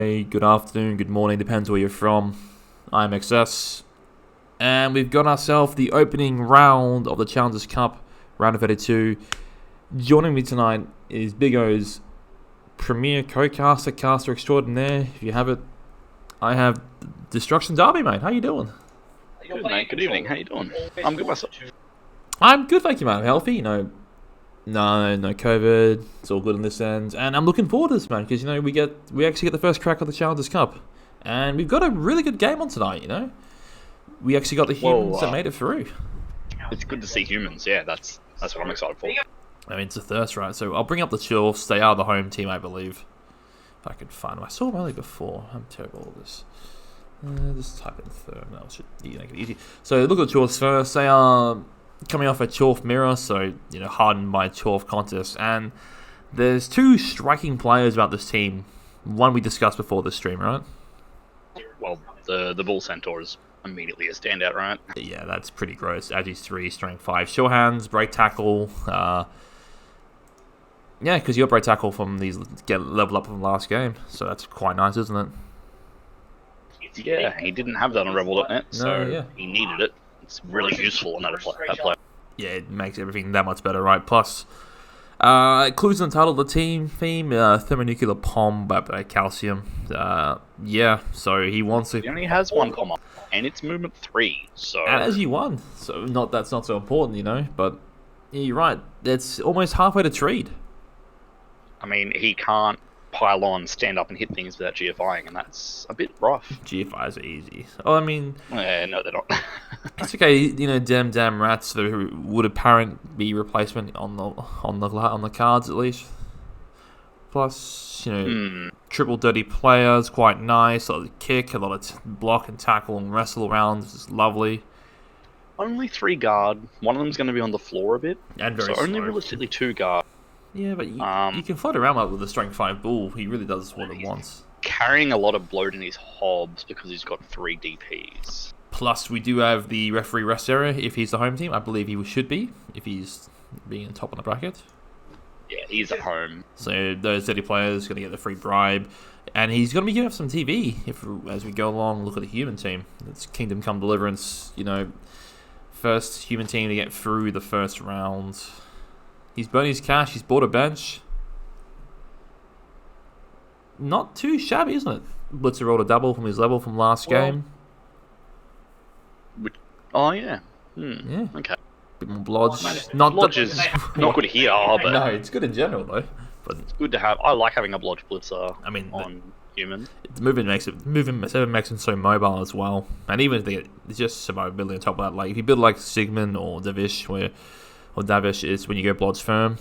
Hey, good afternoon, good morning, depends where you're from. I'm XS, and we've got ourselves the opening round of the Challengers Cup, round of 82. Joining me tonight is Big O's premier co-caster, caster extraordinaire, if you have it. I have Destruction Derby, mate. How you doing? Good, mate. Good evening. How you doing? I'm good myself. I'm good, thank you, man. I'm healthy, no COVID. It's all good on this end, and I'm looking forward to this, man, because we actually get the first crack at the Challengers Cup, and we've got a really good game on tonight. We actually got the humans that made it through. It's good to see humans. Yeah, that's what I'm excited for. I mean, it's a thirst, right? So I'll bring up the Dwarves. They are the home team, I believe. If I can find them. I saw them earlier before. I'm terrible at this. Just type in third. No, it should make it easy. So look at the Dwarves first. They are coming off a Chorf mirror, so hardened by Chorf contest. And there's two striking players about this team. One we discussed before the stream, right? Well, the Bull Centaur is immediately a standout, right? Yeah, that's pretty gross. Agi's 3, strength 5, sure hands, break tackle. Yeah, because you got break tackle from these get level up from last game, so that's quite nice, isn't it? Yeah, he didn't have that on Rebel.net, so he needed it. It's really useful on that play. Yeah, it makes everything that much better, right? Plus, clues in the title of the team theme, Thermonuclear POMB by calcium. Yeah, so he wants to... He only has one comma, and it's movement 3, so... And as you won, so that's not so important, but you're right, it's almost halfway to trade. I mean, he can't pile on, stand up and hit things without GFIing, and that's a bit rough. GFIs are easy. Oh, I mean... no, they're not. It's okay, damn rats who would apparent be replacement on the cards at least. Plus, triple dirty players, quite nice. A lot of kick, a lot of block and tackle and wrestle around, is lovely. Only 3 guard. One of them's going to be on the floor a bit, and very so slow. only realistically 2 guard. Yeah, but you can float around with a strength 5 bull. He really does what he wants. Carrying a lot of bloat in his hobs because he's got 3 DPs. Plus, we do have the referee rest area if he's the home team. I believe he should be if he's being top on the bracket. Yeah, he's at home. So those 30 players are going to get the free bribe. And he's going to be giving up some TV as we go along. Look at the human team. It's Kingdom Come Deliverance. First human team to get through the first round. He's burning his cash. He's bought a bench. Not too shabby, isn't it? Blitzer rolled a double from his level from last game. Oh, yeah. Yeah. Okay. Bit more blodge. Blodge is not good here, but... No, it's good in general, though. But it's good to have. I like having a blodge blitzer on human. The movement makes him so mobile as well. And even if it's just survivability on top of that. Like, if you build like Sigmund or Davish, Davish is when you go blodge firm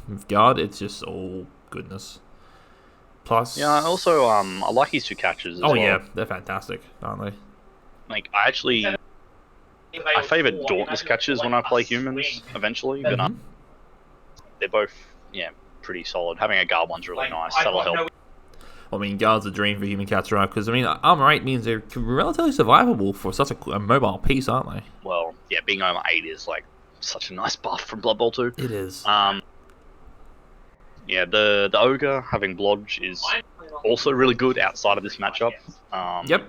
with guard, it's just all goodness. Plus, yeah, also I like his 2 catches as well. Yeah, they're fantastic, aren't they? Like, I favour Dauntless catches when I play humans eventually, but they're both pretty solid. Having a guard one's really nice. That'll help. I mean, guard's a dream for human cats, right? Because armor 8 means they're relatively survivable for such a mobile piece, aren't they? Well, yeah, being armor 8 is like such a nice buff from Blood Bowl 2. It is. Yeah, the Ogre having Blodge is also really good outside of this matchup. Yep.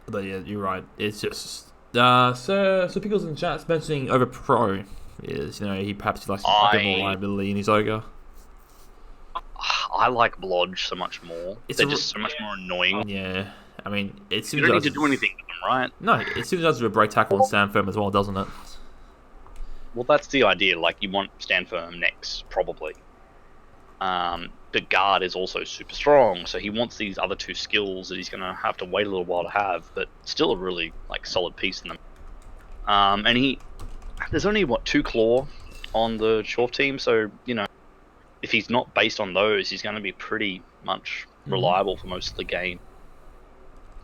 But yeah, you're right. It's just... So Pickles in the chat's mentioning over Pro is, he perhaps likes a bit more liability in his Ogre. I like Blodge so much more. They're just so much more annoying. Yeah. I mean, it you don't need to do anything with them, right? No, it seems does with a break tackle and stand firm as well, doesn't it? Well, that's the idea. Like, you want stand firm next, probably. The guard is also super strong, so he wants these other 2 skills that he's going to have to wait a little while to have, but still a really solid piece in them. And there's only 2 claw on the Chorf team, so if he's not based on those, he's going to be pretty much reliable for most of the game.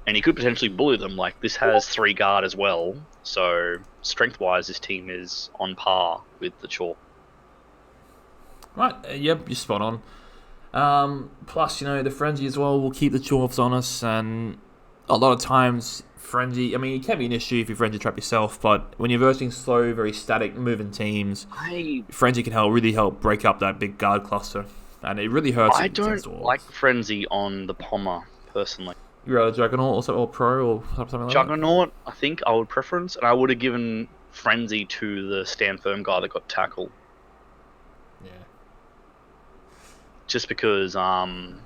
And he could potentially bully them. Like, this has 3 guard as well, so strength-wise, this team is on par with the Chorf. Right, yep, you're spot on. Plus, the frenzy as well will keep the Dwarves on us, and a lot of times, frenzy, it can be an issue if you frenzy trap yourself, but when you're versing slow, very static, moving teams, frenzy can really help break up that big guard cluster, and it really hurts. I don't like frenzy on the Pommer personally. You're a Juggernaut or Pro or something like that? Juggernaut, I think I would preference, and I would have given Frenzy to the stand firm guy that got tackled. Yeah. Just because having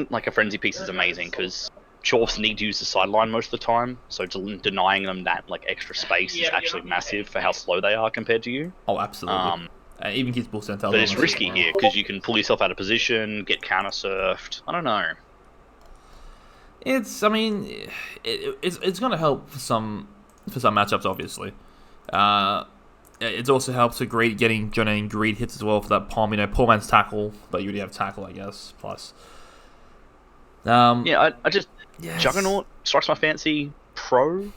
like a Frenzy piece is amazing because Dwarves need to use the sideline most of the time, so denying them that like extra space is actually massive for how slow they are compared to you. Oh, absolutely. Even keeps ball center. But it's risky here because you can pull yourself out of position, get counter surfed. I don't know. It's going to help for some matchups, obviously. It also helps with generating greed hits as well for that POMB. Poor man's tackle, but you already have tackle, I guess. Plus, I just Juggernaut strikes my fancy. Pro,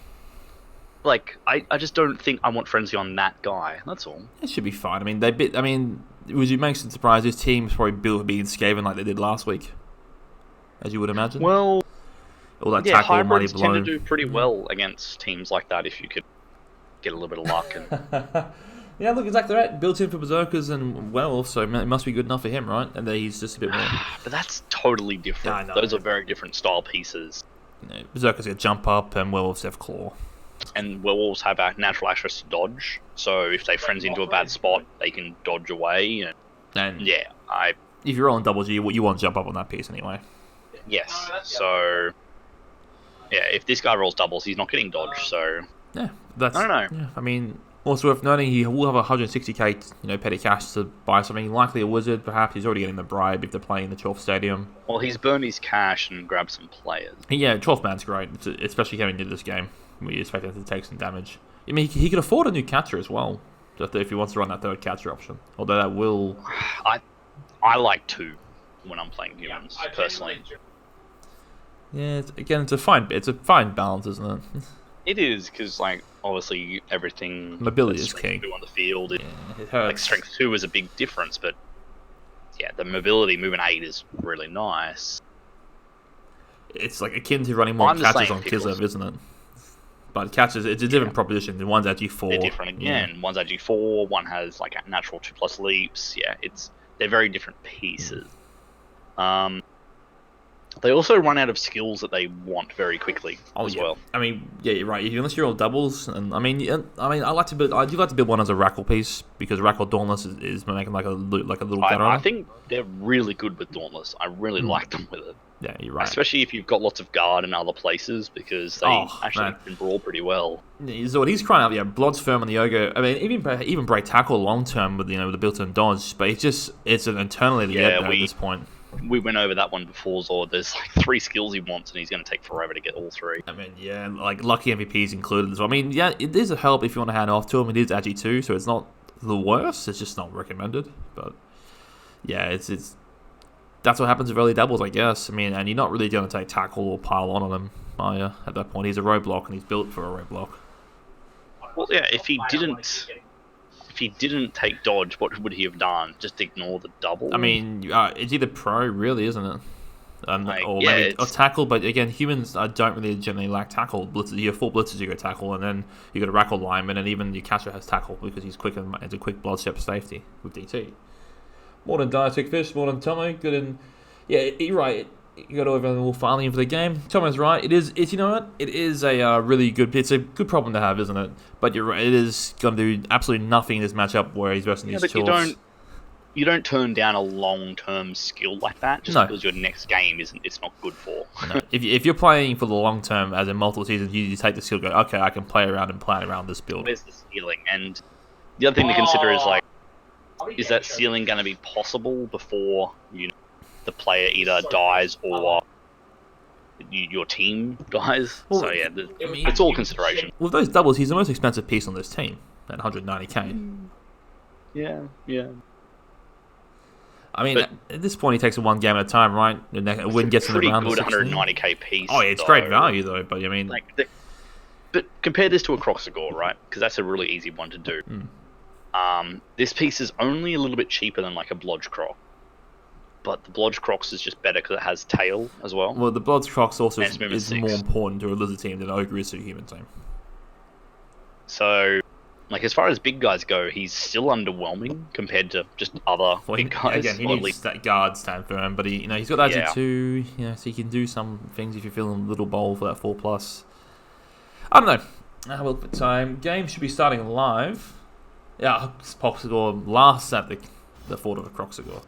like I just don't think I want Frenzy on that guy. That's all. It should be fine. Would you make some surprise? This team's probably built for being Skaven like they did last week, as you would imagine. Well, all that tackle, mighty hybrids blow. tend to do pretty well against teams like that if you could get a little bit of luck. And yeah, look, exactly right. Built in for Berserkers and Werewolves, so it must be good enough for him, right? And then he's just a bit more. But that's totally different. I know. Those are very different style pieces. Berserkers get jump up, and Werewolves have claw. And Werewolves have a natural access to dodge, so if they frenzy into a bad spot, they can dodge away. And if you're rolling double G, you want to jump up on that piece anyway. Yes. So if this guy rolls doubles, he's not getting dodge. So yeah, I don't know. Yeah, also worth noting, he will have 160k, petty cash to buy something. Likely a wizard, perhaps. He's already getting the bribe if they're playing in the 12th stadium. Well, he's burned his cash and grabbed some players. Yeah, 12th man's great, especially coming into this game. We expect him to take some damage. He could afford a new catcher as well, just if he wants to run that third catcher option. Although that will... I like 2 when I'm playing humans, personally. Yeah, it's a fine balance, isn't it? It is, because, obviously, everything... Mobility is king. On the field, it hurts. Strength 2 is a big difference, but, the mobility, movement 8 is really nice. It's akin to running more catches on Kislev, isn't it? But catches, it's a different proposition. The one's at G4. They're different again. Yeah. One's at G4, one has, a natural 2+ leaps. Yeah, they're very different pieces. They also run out of skills that they want very quickly as well. You're right. Unless you're all doubles, and I do like to build one as a Rackle piece because Rackle Dauntless is making like a little gutter. I think they're really good with Dauntless. I really like them with it. Yeah, you're right. Especially if you've got lots of guard in other places because they can brawl pretty well. So what he's crying out, Blood's firm on the Yoga. Even break tackle long term with the built-in dodge, but it's an eternity at this point. We went over that one before, Zord. There's 3 skills he wants, and he's going to take forever to get all 3. Lucky MVPs included as well. It is a help if you want to hand off to him. It is Agi 2, so it's not the worst. It's just not recommended. But it's that's what happens with early doubles, I guess. And you're not really going to take tackle or pile on him, are you? At that point, he's a roadblock, and he's built for a roadblock. Well, yeah. If he didn't take dodge, what would he have done? Just ignore the double? It's either pro, really, isn't it? Maybe tackle, but again, humans don't really generally lack tackle. Blitzes, you have 4 blitzes, you go tackle, and then you got a Rackle lineman, and even your catcher has tackle because he's quick and it's a quick blood step safety with DT. More than Diatic Fish, more than Tomo, good in... Yeah, you're right. You got over a little filing for the game. Tomo's right. It is a really good... It's a good problem to have, isn't it? But you're right. It is going to do absolutely nothing in this matchup where he's versing these tools. You don't turn down a long-term skill like that just because your next game it's not good for. No. If you're playing for the long term, as in multiple seasons, you take the skill, go, okay, I can play around and plan around this build. Where's the ceiling? And the other thing to consider is that ceiling going to be possible before the player either dies or your team dies? It's all consideration. With those doubles, he's the most expensive piece on this team at 190k. Yeah. At this point, he takes it one game at a time, right? A win gets in the round. Pretty good 190k piece. Oh, yeah, it's great value though. But but compare this to a Croxagore, right? Because that's a really easy one to do. This piece is only a little bit cheaper than a Blodge Croc. But the Blodge Crocs is just better because it has tail as well. Well, the Blodge Crocs also is more important to a lizard team than Ogre is to a human team. So, Like, as far as big guys go, he's still underwhelming compared to just other big guys. Again, he or at needs least- that guard stand firm, but he's got that Yeah. G2, so he can do some things if you're feeling a little bold for that 4+. I don't know. Have a look at time. Game should be starting live. Yeah, Popsicle last at the Fort of a Croxigore.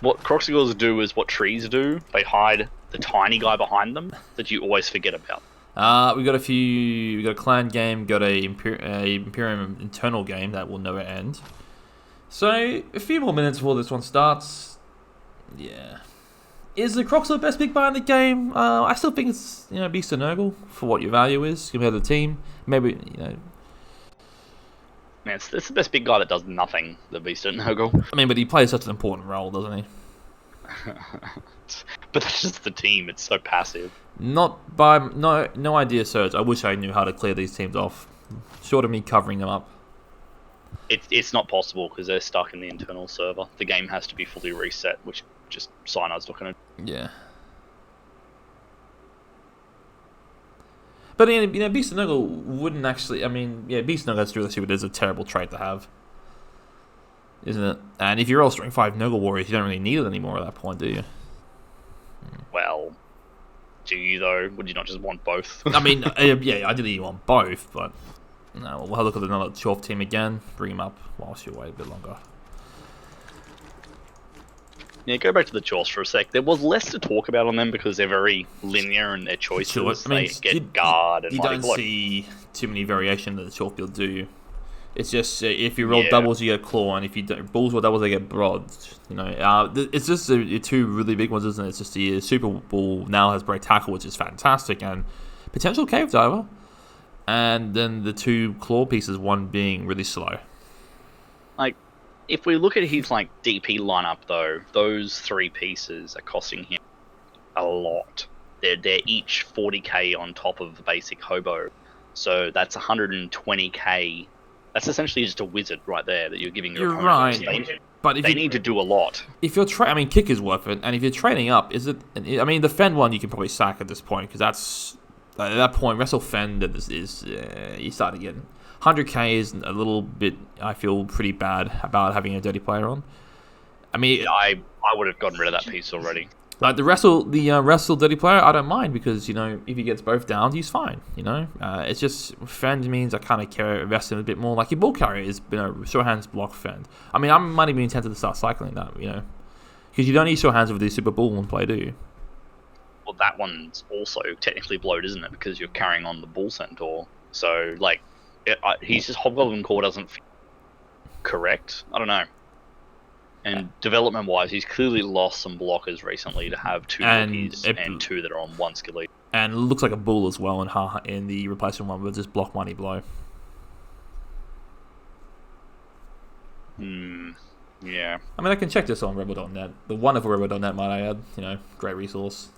What Croxigores do is what trees do. They hide the tiny guy behind them that you always forget about. We got a clan game, got a Imperium internal game that will never end. So a few more minutes before this one starts. Yeah, is the Crocs the best big buy in the game? I still think it's Beast and Nurgle for what your value is compared to the team. Maybe Man, it's the best big guy that does nothing. The Beast at Nurgle. I mean, but he plays such an important role, doesn't he? But that's just the team. It's so passive. No idea, Serge. I wish I knew how to clear these teams off. Short of me covering them up. It's not possible because they're stuck in the internal server. The game has to be fully reset, which just Cyanode's not going to. Yeah. But Beast and Nurgle wouldn't actually. I mean, yeah, Beast and Nurgle has really, but it is a terrible trait to have, isn't it? And if you're all Strength 5 Nurgle warriors, you don't really need it anymore at that point, do you? Well, do you though? Would you not just want both? I mean, yeah, ideally you want both, but no. We'll have a look at another Dwarf team again. Bring him up whilst you wait a bit longer. Yeah, go back to the Chaos for a sec. There was less to talk about on them because they're very linear in their choices. Sure. I mean, they get guard and you Mighty don't Blow. see too many variation of the Chalk build, do you? It's just if you roll Yeah. doubles, you get Claw, and if you don't, Bulls or doubles, they get Brods. It's just the two really big ones, isn't it? It's just the Super Bull now has Break Tackle, which is fantastic, and potential Cave Diver, and then the two Claw pieces, one being really slow. Like, if we look at his DP lineup though, those three pieces are costing him a lot. They're each 40k on top of the basic Hobo, so that's 120k. That's essentially just a wizard right there that you're giving your You're opponent. right. But if They you need to do a lot. If you're Kick is worth it, and if you're trading up, is it? I mean, the Fend one you can probably sack at this point because that's at that point Wrestle Fend is you start to get 100k is a little bit. I feel pretty bad about having a dirty player on. I mean, I would have gotten rid of that piece already. like the wrestle dirty player, I don't mind because if he gets both down, he's fine. It's just Fend means I kind of care invest in a bit more. Like your ball carrier is short hands block Fend. I mean, I might even be tempted to start cycling that. Because you don't need short hands with the Super Bull in play, do you? Well, that one's also technically blowed, isn't it? Because you're carrying on the Bull Centaur. So he's just Hobgoblin Core doesn't feel correct. I don't know. And development-wise, he's clearly lost some blockers recently to have two rookies and two that are on one skill each. And it looks like a bull as well in the replacement one with just block Mighty Blow. Yeah. I mean, I can check this on Rebel.net. The wonderful Rebel.net, might I add. Great resource.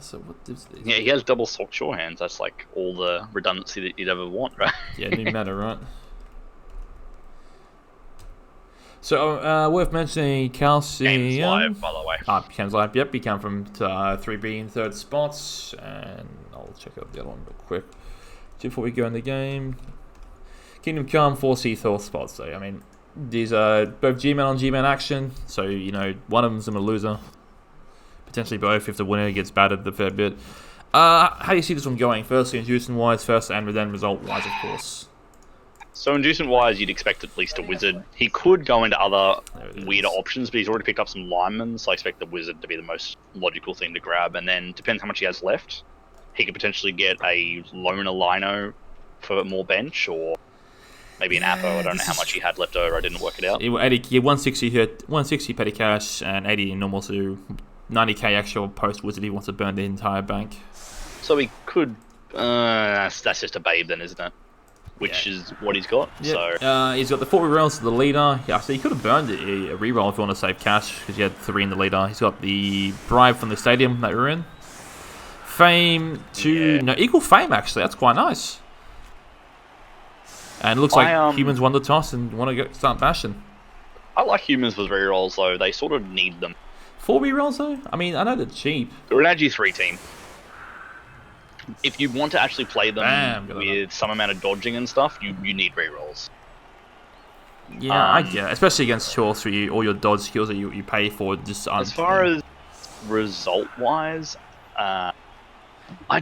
So what does this? Yeah, he has double short hands. That's all the redundancy that you'd ever want, right? Yeah, new meta, right? So, worth mentioning, Calcium. Game's live, by the way. Game's live. Yep, he came from 3B in third spots, and I'll check out the other one real quick before we go in the game. Kingdom Come 4C fourth spots. So, I mean, these are both GMAN on GMAN action. So, one of them's a loser. Potentially both if the winner gets battered a fair bit. How do you see this one going? Firstly, inducement-wise, first, and then result-wise, of course. So inducement-wise, you'd expect at least a wizard. He could go into other weirder options, but he's already picked up some linemen, so I expect the wizard to be the most logical thing to grab. And then, depends how much he has left. He could potentially get a loner lino for more bench, or maybe an Apo. I don't know how much he had left over. I didn't work it out. 160 hit, 160 petty cash, and 80 in normal, so 90k actual post wizard. He wants to burn the entire bank. So he could. That's just a babe, then, isn't it? Which is what he's got. Yep. So he's got the 4 rerolls to the leader. Yeah, so he could have burned a reroll if you want to save cash because he had 3 in the leader. He's got the bribe from the stadium that we're in. Fame to equal fame actually. That's quite nice. And it looks like humans won the toss and want to start bashing. I like humans with rerolls though. They sort of need them. 4 rerolls though. I mean, I know they're cheap. They're an AG3 team. if you want to actually play them Bam, with some amount of dodging and stuff, you need rerolls. Yeah, I get it. Especially against Chorfs, where all your dodge skills that you pay for just aren't. As far as result-wise, I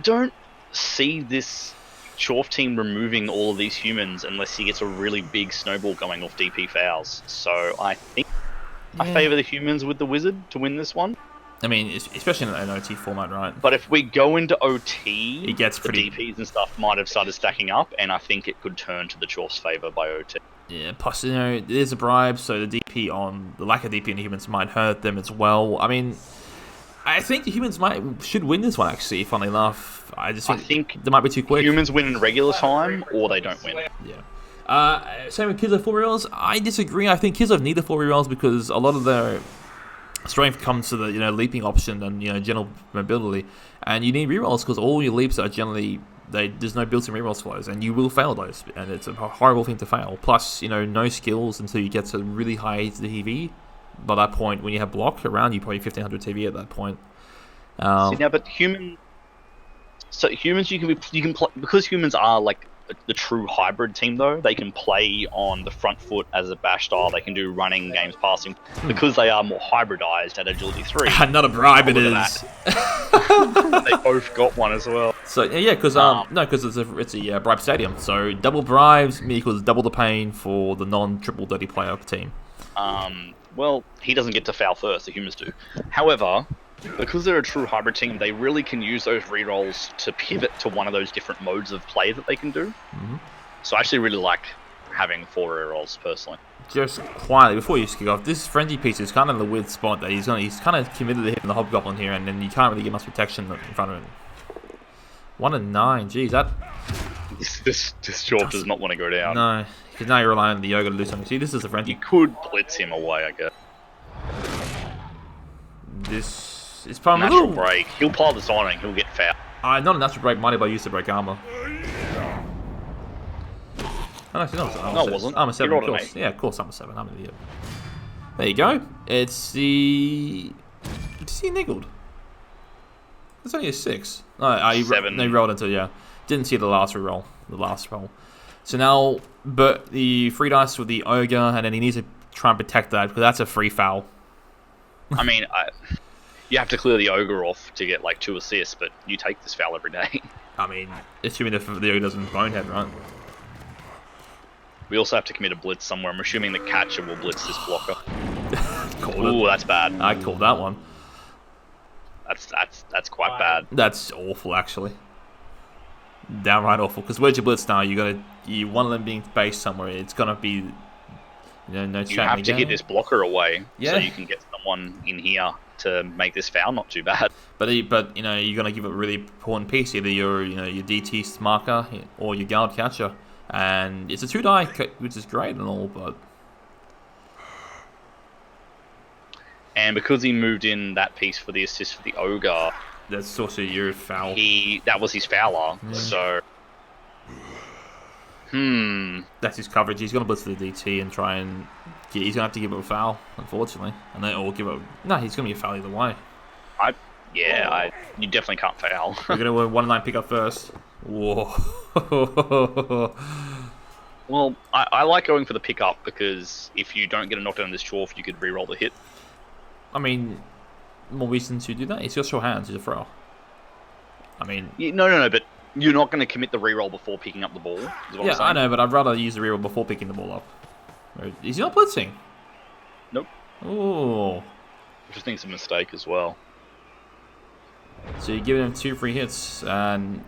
don't see this Chorf team removing all of these humans unless he gets a really big snowball going off DP fouls. So I think I favour the humans with the wizard to win this one. I mean, especially in an OT format, right? But if we go into OT, it gets pretty... the DPs and stuff might have started stacking up, and I think it could turn to the Chorf's favour by OT. Yeah, plus, there's a bribe, so the lack of DP in the humans might hurt them as well. I mean, I think the humans should win this one, actually, funnily enough. I think they might be too quick. Humans win in regular time, or they don't win. Yeah. Same with Kizov 4 rerolls. I disagree. I think Kizov need the 4 rerolls because a lot of their strength comes to the leaping option and general mobility, and you need rerolls because all your leaps are generally there's no built-in rerolls for those, and you will fail those, and it's a horrible thing to fail. Plus, no skills until you get to really high TV. By that point, when you have block around you, probably 1500 TV at that point. See, now, but humans you can play because humans are like the true hybrid team, though. They can play on the front foot as a bash style. They can do running games, passing, because they are more hybridized at agility 3. Not a bribe, it is. They both got one as well. So yeah, because it's a bribe stadium. So double bribes equals double the pain for the non-triple dirty player team. Well, he doesn't get to foul first. The humans do. However, because they're a true hybrid team, they really can use those rerolls to pivot to one of those different modes of play that they can do. Mm-hmm. So I actually really like having 4 rerolls, personally. Just quietly, before you kick off, this frenzy piece is kind of in the weird spot that he's kind of committed to hitting the hobgoblin here, and then you can't really get much protection in front of him. 1 and 9, jeez, that... This Chorf does not want to go down. No, because now you're relying on the Yoga to do something. See, this is a frenzy. You could blitz him away, I guess. This is probably natural break. He'll pile this on and he'll get fouled. Not a natural break. Might have used to break armor. Oh, actually, no, it wasn't. Armor 7, of course. Yeah, of course, armor 7. I'm an idiot. There you go. It's the... Is he niggled? It's only a 6. Oh, 7. They rolled into, yeah. Didn't see the last roll. So now, but the free dice with the ogre, and then he needs to try and protect that because that's a free foul. I mean, you have to clear the ogre off to get like 2 assists, but you take this foul every day. I mean, assuming the ogre doesn't bonehead, right? We also have to commit a blitz somewhere. I'm assuming the catcher will blitz this blocker. Ooh, that's bad. I called that one. That's quite bad. That's awful, actually. Downright awful. Because where's your blitz now? You one of them being based somewhere. It's gonna be, no chat. You have to hit this blocker away, so you can get someone in here to make this foul not too bad. But you're gonna give it a really important piece, either your DT marker or your guard catcher, and it's a 2 die, which is great and all, but. And because he moved in that piece for the assist for the ogre, that's also your foul. That was his fouler, so... That's his coverage. He's going to blitz to the DT and try and... He's going to have to give it a foul, unfortunately. Or give it... No, he's going to be a foul either way. You definitely can't foul. We're going to 1 and 9 pick up first. Whoa. Well, I like going for the pickup because if you don't get a knockdown on this Chorf, you could re-roll the hit. I mean... More reason to do that. He's got short hands. He's a thrower. I mean... No, but you're not going to commit the reroll before picking up the ball. Yeah, I know, but I'd rather use the reroll before picking the ball up. Is he not blitzing? Nope. Oh. Which I think is a mistake as well. So you're giving him 2 free hits, and,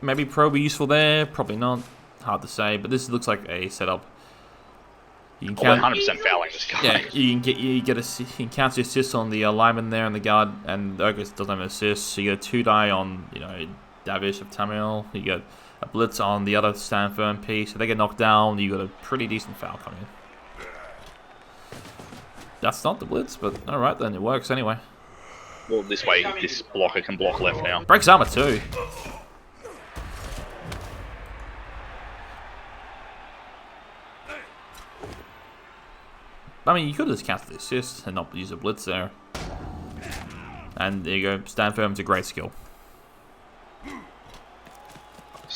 maybe Pro be useful there, probably not. Hard to say, but this looks like a setup. You can 100% fouling this guy. Yeah, you can count your assists on the lineman there and the guard, and the ogre doesn't have an assist. So you get a 2 die on Davish of Tamil. You get a blitz on the other stand firm piece. If they get knocked down, you got a pretty decent foul coming. That's not the blitz, but all right then, it works anyway. Well, this way, this blocker can block left now. Breaks armor too. I mean, you could have just counted the assist and not use a blitz there. And there you go. Stand firm is a great skill.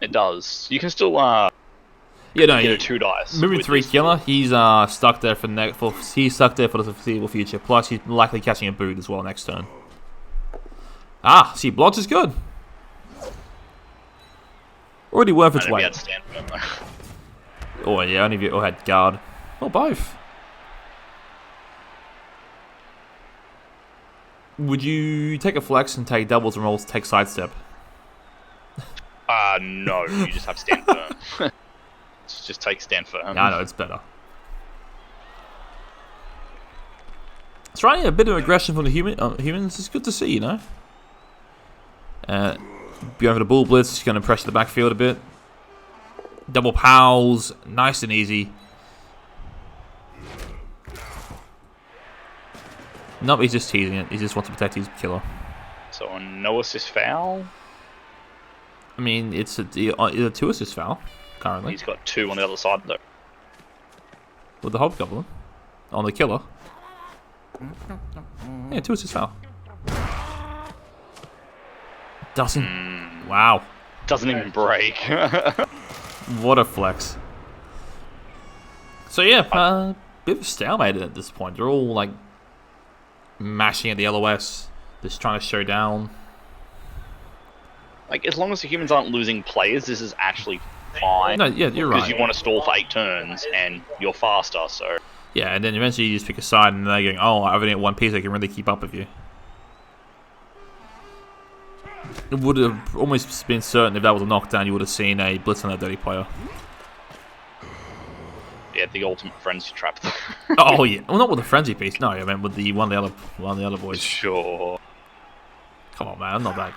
It does. You can still Yeah, no, get a 2 dice. moving with 3 this. killer. He's stuck there for he's stuck there for the foreseeable future. Plus, he's likely catching a boot as well next turn. Ah, see, blodge is good. Already worth its And if he weight. had stand firm, though. Oh yeah, only if you had guard. Or both. Would you take a flex and take doubles and rolls, take sidestep? No, you just have stand firm. Just take stand firm. Yeah, I know, it's better. It's right, a bit of aggression from the humans is good to see, you know? Going for the bull blitz, just going to pressure the backfield a bit. Double pals, nice and easy. Nope, he's just teasing it. He just wants to protect his killer. So a no assist foul. I mean, it's a 2 assist foul, currently. He's got 2 on the other side, though. With the hobgoblin. On the killer. Yeah, 2 assist foul. Doesn't. Wow. Doesn't even break. What a flex. So yeah, bit of a stalemate at this point. They're all like mashing at the LOS, just trying to show down. Like, as long as the humans aren't losing players, this is actually fine. No, yeah, you're right. Because you want to stall for 8 turns, and you're faster, so... Yeah, and then eventually you just pick a side, and they're going, oh, I've only got 1 piece, I can really keep up with you. It would have almost been certain if that was a knockdown, you would have seen a blitz on that dirty player. Yeah, the ultimate frenzy trap. Oh yeah, well not with the frenzy piece. No, I meant with the one of the other boys. Sure. Come on, man, I'm not that.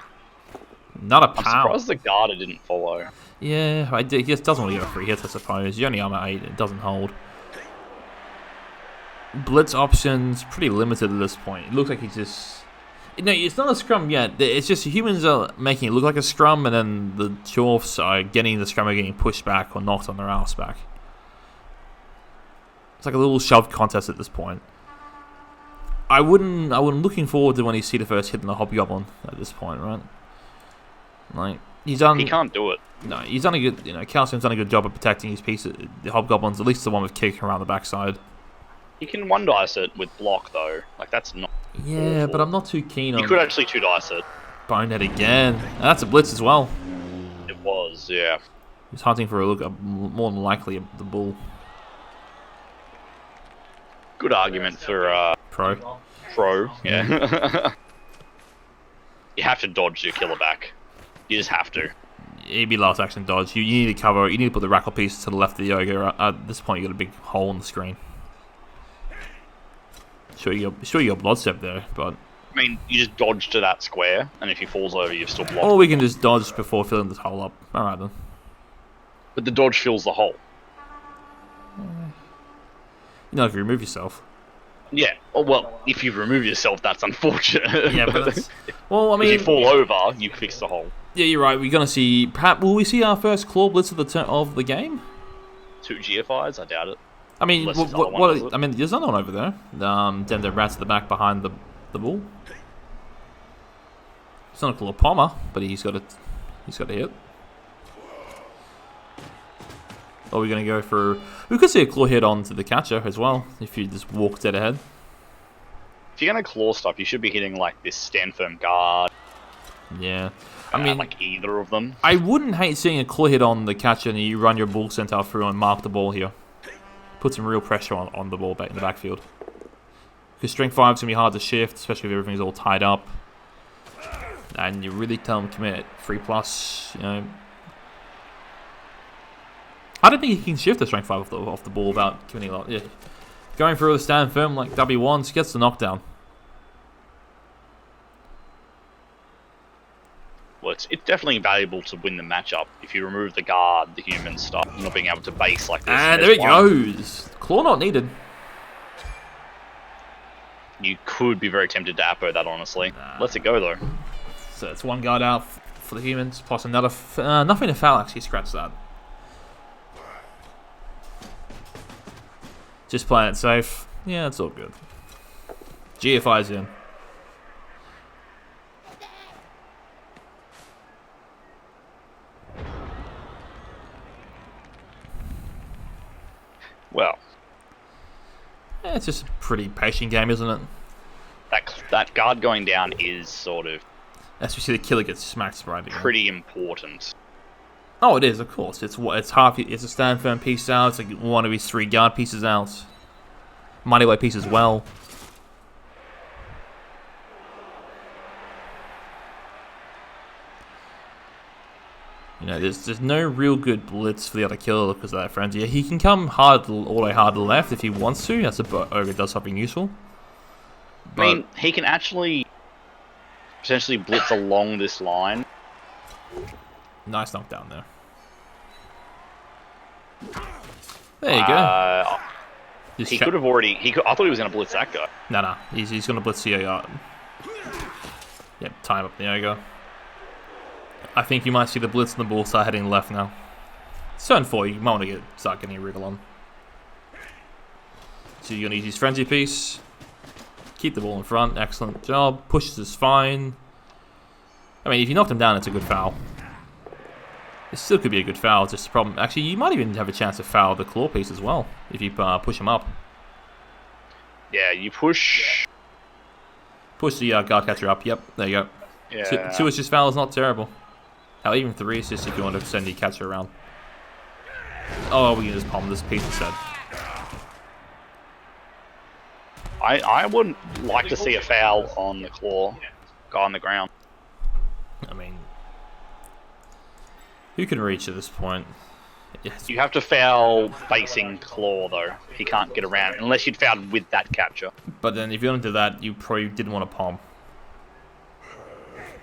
Not a I'm pound. surprised the Garda didn't follow. Yeah, he just doesn't want to get a free hit, I suppose. You only arm at 8, it doesn't hold. Blitz options pretty limited at this point. It looks like he's just. No, it's not a scrum yet. It's just humans are making it look like a scrum, and then the dwarfs are getting the scrum getting pushed back or knocked on their ass back. It's like a little shove contest at this point. I'm looking forward to when you see the first hit in the hobgoblin at this point, right? Like he's done. He can't do it. No, he's done a good. Calcium's done a good job of protecting his piece. The hobgoblins, at least the one with kick around the backside. He can 1 dice it with block though. Like that's not. Yeah, awful. but I'm not too keen on. You could actually 2 dice it. Bonehead again. And that's a blitz as well. It was, yeah. He's hunting for a look. More than likely the bull. Good argument for pro. Yeah. You have to dodge your killer back. You just have to. It'd be last action dodge. You need to cover. You need to put the rackle piece to the left of the ogre. At this point, you got a big hole in the screen. Sure, you got blood step there, but I mean, you just dodge to that square, and if he falls over, you've still blocked. or we can just dodge before filling this hole up. All right then. But the dodge fills the hole. If you remove yourself. Yeah. Oh, well, if you remove yourself, that's unfortunate. Yeah, but that's, well, I mean, if you fall over, you fix the hole. Yeah, you're right. We're gonna see. Perhaps will we see our first claw blitz of the game? 2 GFIs? I doubt it. I mean, Unless there's another one, does it? I mean, there's another one over there. Then the rats at the back behind the bull. It's not a claw pomber, but he's got a hit. Or we're gonna go for. We could see a claw hit onto the catcher as well if you just walk dead ahead. If you're gonna claw stuff, you should be hitting like this stand firm guard. Yeah, I mean, like either of them. I wouldn't hate seeing a claw hit on the catcher and you run your bull centaur through and mark the ball here. Put some real pressure on the ball back in the backfield. Because strength 5 is gonna be hard to shift, especially if everything's all tied up. And you really tell them commit 3+. I don't think he can shift the strength 5 off the ball without committing a lot. Yeah, going through the stand firm like W1 gets the knockdown. Well, it's definitely valuable to win the matchup if you remove the guard, the human stuff, not being able to base like this. And there it goes. Claw not needed. You could be very tempted to Apo that, honestly. Let's it go, though. So it's 1 guard out for the humans, plus another. Nothing to foul, actually, scratch that. Just playing it safe. Yeah, it's all good. GFI's in. Yeah, it's just a pretty patient game, isn't it? That guard going down is sort of As we see the killer gets smacked right again. pretty important. Oh, it is, of course. It's half. It's a stand firm piece out. It's like one of his 3 guard pieces out. Mighty White piece as well. You know, there's no real good blitz for the other killer because of that frenzy. He can come hard all the way hard to the left if he wants to. That's a ogre does something useful. I mean, he can actually potentially blitz along this line. Nice knockdown there. There you go. He could have already. I thought he was going to blitz that guy. No. He's going to blitz the ogre. Yep, time up the ogre. I think you might see the blitz and the ball start heading left now. It's turn 4. You might want to start getting a wriggle on. So you're going to use his frenzy piece. Keep the ball in front. Excellent job. Pushes is fine. I mean, if you knocked him down, it's a good foul. It still could be a good foul. It's just a problem. Actually, you might even have a chance to foul the claw piece as well if you push him up. Yeah, you push. Push the guard catcher up. Yep, there you go. Yeah. 2 assist foul is not terrible. Hell, even 3 assists if you want to send the catcher around. Oh, we can just palm this piece instead. I would like to see a foul on the claw guy on the ground. I mean, who can reach at this point? Yes. You have to foul facing claw though. He can't get around unless you'd fouled with that catcher. But then if you don't do that, you probably didn't want to palm.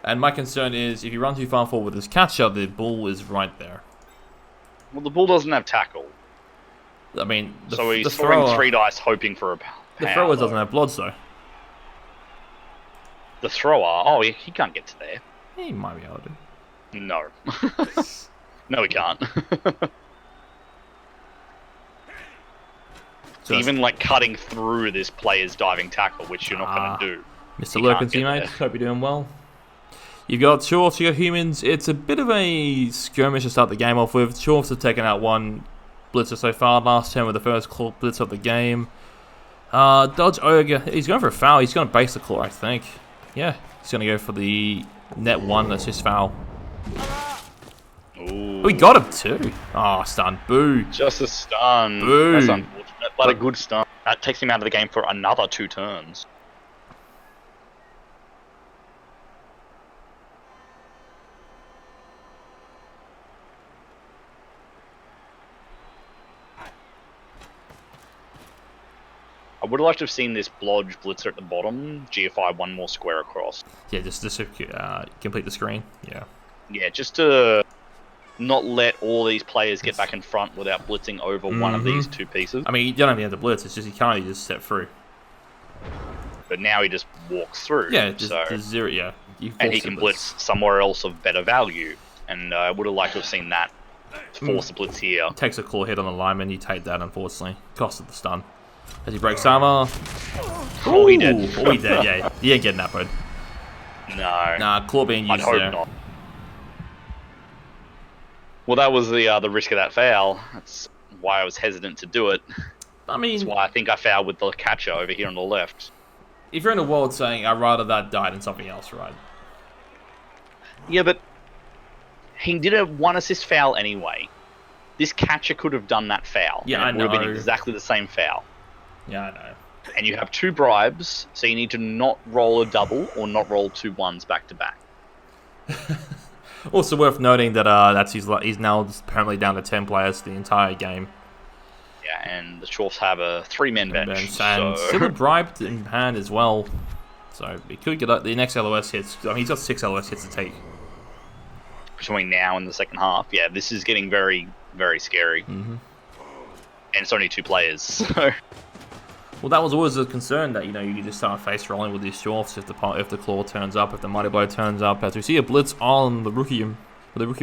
And my concern is if you run too far forward with this catcher, the ball is right there. Well, the bull doesn't have tackle. I mean, so he's the throwing thrower, 3 dice hoping for a power. The thrower doesn't have bloods though. The thrower? Oh, he can't get to there. He might be able to. No. No, he can't. Even like cutting through this player's diving tackle, which you're not going to do. Mr. Lurkin teammate, hope you're doing well. You've got Dwarves, you've got humans. It's a bit of a skirmish to start the game off with. Dwarves have taken out 1 blitzer so far. Last turn with the first claw blitz of the game. Dodge Ogre, he's going for a foul. He's going to base the claw, I think. Yeah, he's going to go for the net 1 assist foul. Ooh. Oh, we got him too. Oh, stun. Boo. Just a stun. Boo. That's unfortunate, but a good stun. That takes him out of the game for another 2 turns. I would have liked to have seen this Blodge blitzer at the bottom, GFI 1 more square across. Yeah, just to complete the screen. Yeah. Yeah, just to not let all these players get back in front without blitzing over one of these 2 pieces. I mean, you don't even have to blitz. It's just you can't just step through. But now he just walks through. Yeah, just zero. Yeah, and he can blitz somewhere else of better value. And I would have liked to have seen that force a blitz here. Takes a claw hit on the lineman. You take that, unfortunately. Cost of the stun. As he breaks armor. Oh, he did. Oh, he did, yeah. He ain't getting that, bud. No. Nah, claw being used I'd hope there. not. Well, that was the risk of that foul. That's why I was hesitant to do it. I mean, that's why I think I fouled with the catcher over here on the left. If you're in a world saying, I'd rather that die than something else, right? Yeah, but he did a 1 assist foul anyway. This catcher could have done that foul. Yeah, I and it know. would have been exactly the same foul. Yeah, I know. And you have 2 bribes, so you need to not roll a double or not roll 2 1s back to back. Also worth noting that he's now apparently down to 10 players the entire game. Yeah, and the Dwarves have a 3-man bench. And still a bribe in hand as well. So he could get the next LOS hits. I mean, he's got 6 LOS hits to take. Between now and the second half. Yeah, this is getting very, very scary. And it's only 2 players, so... Well, that was always a concern that, you know, you just start face rolling with these Dwarves if the claw turns up, if the mighty blow turns up. As we see a blitz on the rookie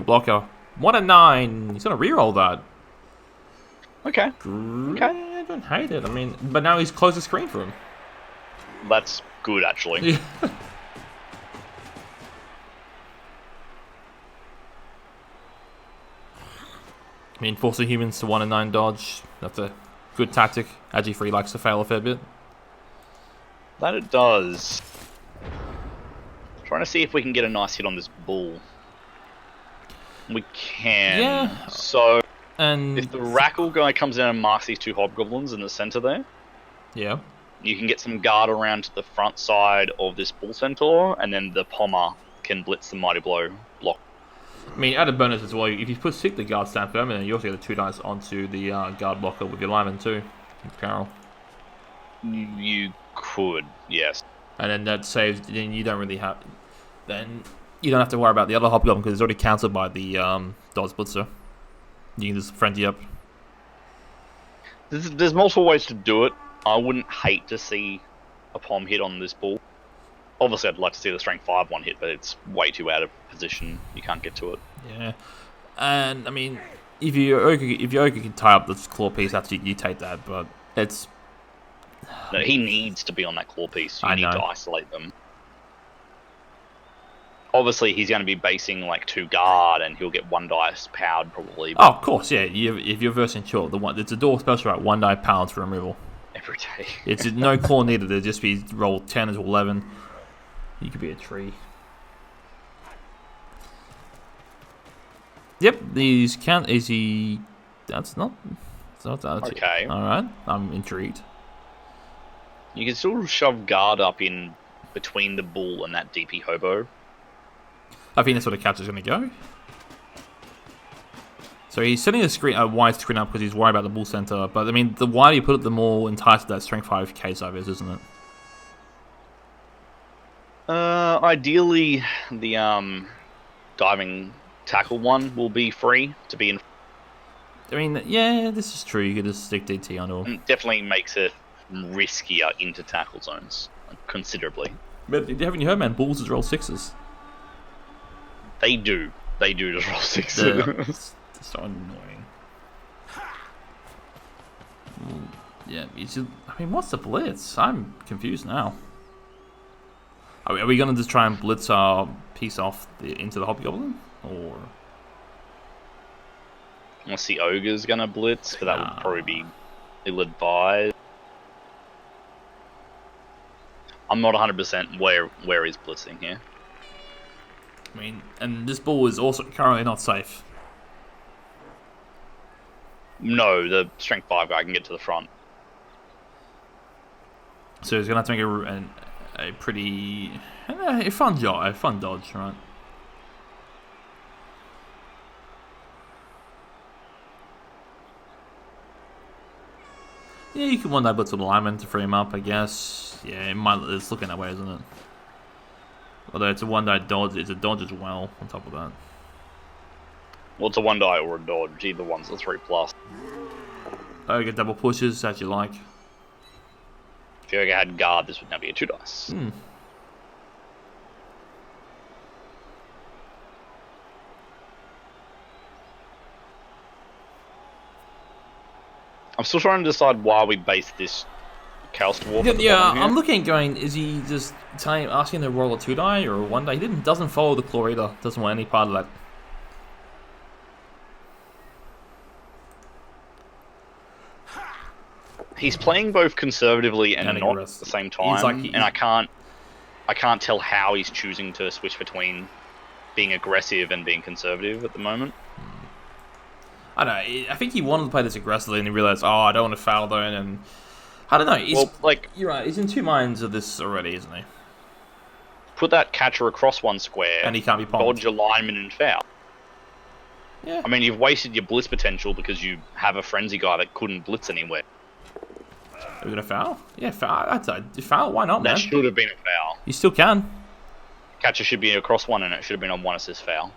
blocker. 1 and 9. He's gonna reroll that. Okay. Okay. I don't hate it. I mean, but now he's closed the screen for him. That's good, actually. Yeah. I mean, forcing humans to 1 and 9 dodge. That's a good tactic. Agi3 likes to fail a fair bit. That it does. Trying to see if we can get a nice hit on this bull. We can. Yeah. So, And if the Rackle guy comes down and marks these 2 hobgoblins in the center there, yeah, you can get some guard around to the front side of this bull centaur, and then the Pommer can blitz the mighty blow block. I mean, added bonus as well. If you put stick the guard stand firm, and then you also get the 2 dice onto the guard blocker with your lineman too, Carol. You could, yes. And then that saves. Then you don't really have. Then you don't have to worry about the other hobgoblin because it's already countered by the Dodge Blitzer. You can just frenzy up. There's multiple ways to do it. I wouldn't hate to see a POM hit on this bull. Obviously, I'd like to see the Strength 5 one hit, but it's way too out of position. You can't get to it. Yeah, and I mean, if your ogre can tie up this claw piece, after you take that. But it's no, he needs to be on that claw piece. You need to isolate them. Obviously, he's going to be basing like 2 guard, and he'll get 1 dice powered probably. Oh, of course, yeah. If you're versing short, it's a door special, right? 1 die pounds for removal. Every day. It's no claw needed. It'll just be roll 10 to 11. You could be a tree. Yep, these count easy. That's not. It's not that. Okay. All right, I'm intrigued. You can still shove guard up in between the bull and that DP hobo. I think that's where the catch is going to go. So he's setting a wide screen up because he's worried about the bull center. But I mean, the wider you put it, the more enticed that strength 5 case of is, isn't it? Ideally, the diving tackle one will be free to be in. I mean, yeah, this is true. You could just stick DT onto him. It definitely makes it riskier into tackle zones considerably. But haven't you heard, man? Bulls just roll 6s. They do. They do just roll 6s. It's so annoying. Yeah, I mean, what's the blitz? I'm confused now. Are we going to just try and blitz our piece off into the hobgoblin? Or Unless the ogre's going to blitz, but that would probably be ill-advised. I'm not 100% where he's blitzing here. I mean, and this bull is also currently not safe. No, the strength 5 guy can get to the front. So he's going to have to make a pretty a fun dodge, right? Yeah, you can one-die blitz with the lineman to free him up, I guess. Yeah, it's looking that way, isn't it? Although it's a one-die dodge, it's a dodge as well, on top of that. Well, it's a 1-die or a dodge, either one's a 3+. Oh, you get double pushes, as you like. If you ever had guard, this would now be a 2 dice. I'm still trying to decide why we base this Chaos Dwarf. Yeah, I'm looking at going, is he just asking to roll a 2-die or a 1-die? He doesn't follow the claw either. Doesn't want any part of that. He's playing both conservatively and not at the same time, and I can't tell how he's choosing to switch between being aggressive and being conservative at the moment. I don't know. I think he wanted to play this aggressively, and he realized, oh, I don't want to foul though, and I don't know. You're right. He's in 2 minds of this already, isn't he? Put that catcher across 1 square, and he can't be pumped. Dodge your lineman and foul. Yeah. I mean, you've wasted your blitz potential because you have a frenzy guy that couldn't blitz anywhere. Are we gonna foul? Yeah, foul. I'd say foul. Why not, man? That should have been a foul. You still can. Catcher should be across 1, and it should have been on 1 assist foul.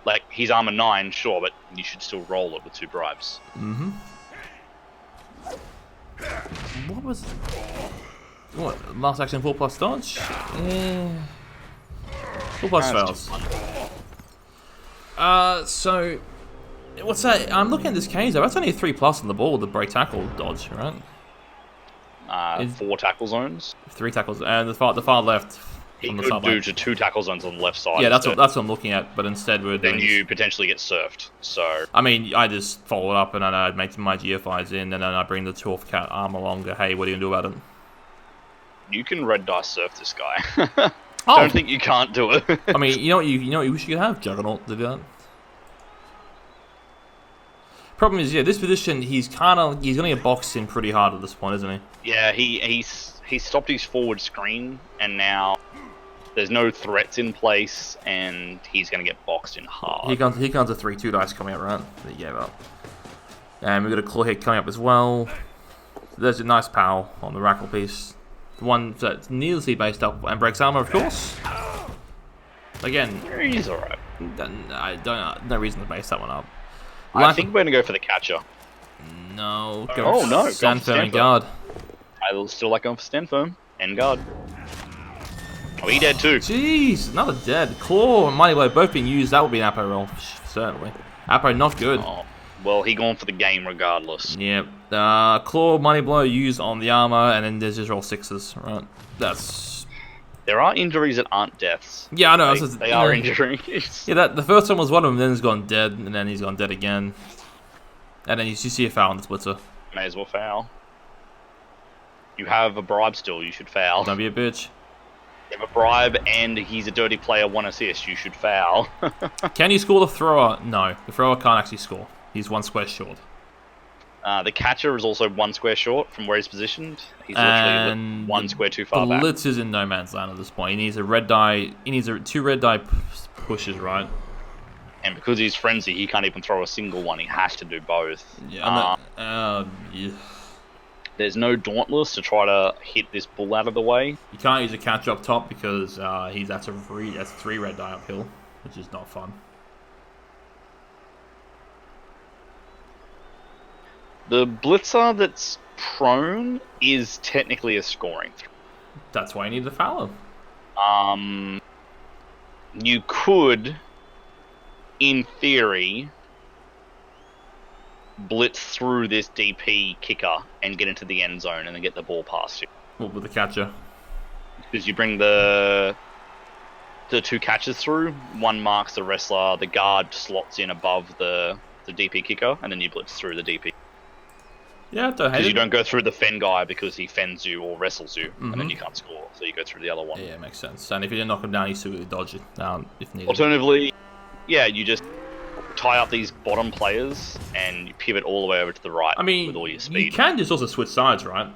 Like, he's armor 9, sure, but you should still roll it with 2 bribes. What was... What? Last action 4+ dodge? Yeah. 4+ fails. So... What's that? I'm looking at this cage though. That's only a 3+ on the ball with the break tackle dodge, right? 4 tackle zones. 3 tackles. And the far left, He on the could sideline. do to 2 tackle zones on the left side. Yeah, that's instead. what I'm looking at. But instead, we're Then doing. you potentially get surfed. So I mean, I just follow it up and then I make my GFIs in, and then I bring the 12th cat arm along. Go, hey, what are you gonna do about it? you can red dice surf this guy. Oh, Don't think you can't do it. I mean, you know what you wish you could have Juggernaut to do that. Problem is, yeah, this position he's gonna get boxed in pretty hard at this point, isn't he? Yeah, he stopped his forward screen, and now there's no threats in place, and he's going to get boxed in hard. Here comes a 3/2 dice coming up, right? That he gave up. And we've got a claw hit coming up as well. There's a nice pow on the Rackle piece. The one that's needlessly based up and breaks armor, of course. Again, He's alright. I don't no reason to base that one up. I think we're going to go for the catcher. No. Oh, no, Stand go for firm and stand guard. I will still like going for stand firm and guard. Oh, he dead too. Jeez, another dead. Claw and Mighty Blow both being used. That would be an Apo roll, certainly. Apo not good. Oh, well, he gone for the game regardless. Yep. Claw, Mighty Blow used on the armor, and then there's just roll 6s, right? That's... There are injuries that aren't deaths. Yeah, I know. They are injuries. Yeah, the first one was one of them, then he's gone dead, and then he's gone dead again. And then you see a foul on the splitter. May as well foul. You have a bribe still, you should foul. Don't be a bitch. You have a bribe and he's a dirty player, 1 assist, you should foul. Can you score the thrower? No, the thrower can't actually score. He's 1 square short. The catcher is also 1 square short from where he's positioned. He's literally 1 square too far back. Blitz is in no man's land at this point. He needs a red die. He needs 2 red die pushes, right? And because he's frenzy, he can't even throw a single one. He has to do both. Yeah. Yeah. There's no Dauntless to try to hit this bull out of the way. You can't use a catcher up top because that's 3 red die uphill, which is not fun. The blitzer that's prone is technically a scoring throw. That's why you need the Fowler. You could, in theory, blitz through this DP kicker and get into the end zone and then get the ball past you. What with the catcher? Because you bring the 2 catchers through, one marks the wrestler, the guard slots in above the DP kicker, and then you blitz through the DP. Yeah, don't hate Because it. you don't go through the fen guy because he fens you or wrestles you, and then you can't score, so you go through the other one. Yeah, makes sense. And if you didn't knock him down, you still really dodge it if needed. Alternatively, yeah, you just tie up these bottom players and you pivot all the way over to the right I mean, with all your speed. you can just also switch sides, right?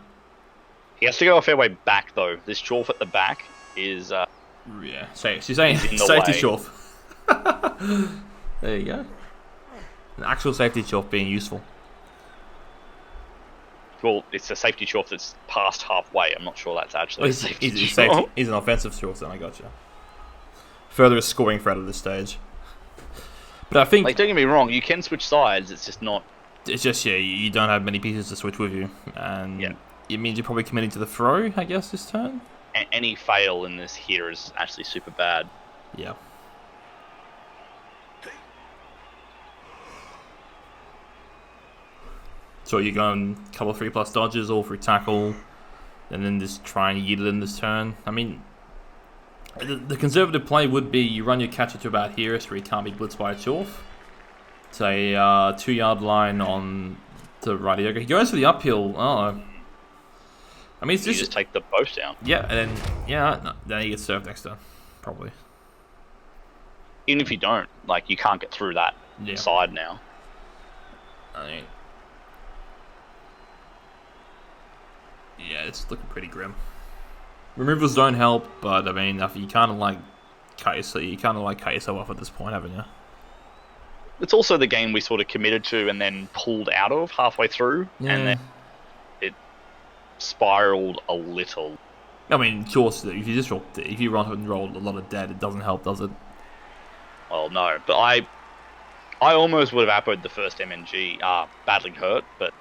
He has to go a fair way back, though. This Chorf at the back is... Yeah, she's saying in the safety way. Chorf. There you go. An actual safety Chorf being useful. Well, it's a safety Chorf that's past halfway. I'm not sure that's actually a safety He's Chorf. He's an offensive Chorf, then I gotcha. Furthest scoring threat at this stage. But I think... Like, don't get me wrong, you can switch sides, it's just not... It's just, yeah, you don't have many pieces to switch with you. And it means you're probably committing to the throw, I guess, this turn? Any fail in this here is actually super bad. Yeah. So you're going a couple of 3+ dodges, all through tackle, and then just try and yeet it in this turn. I mean, the conservative play would be you run your catcher to about here, so he can't be blitzed by a Chorf. It's a 2-yard line on the right. He goes for the uphill. Oh, I mean, it's You just take the post down. Yeah, and then then he gets served next turn, probably. Even if you don't, like, you can't get through that side now. I mean, yeah, it's looking pretty grim. Removals don't help, but I mean, you kind of like cut yourself off at this point, haven't you? It's also the game we sort of committed to and then pulled out of halfway through, and then it spiraled a little. I mean, of course, if you run and roll a lot of dead, it doesn't help, does it? Well, no, but I almost would have appoed the first MNG, badly hurt, but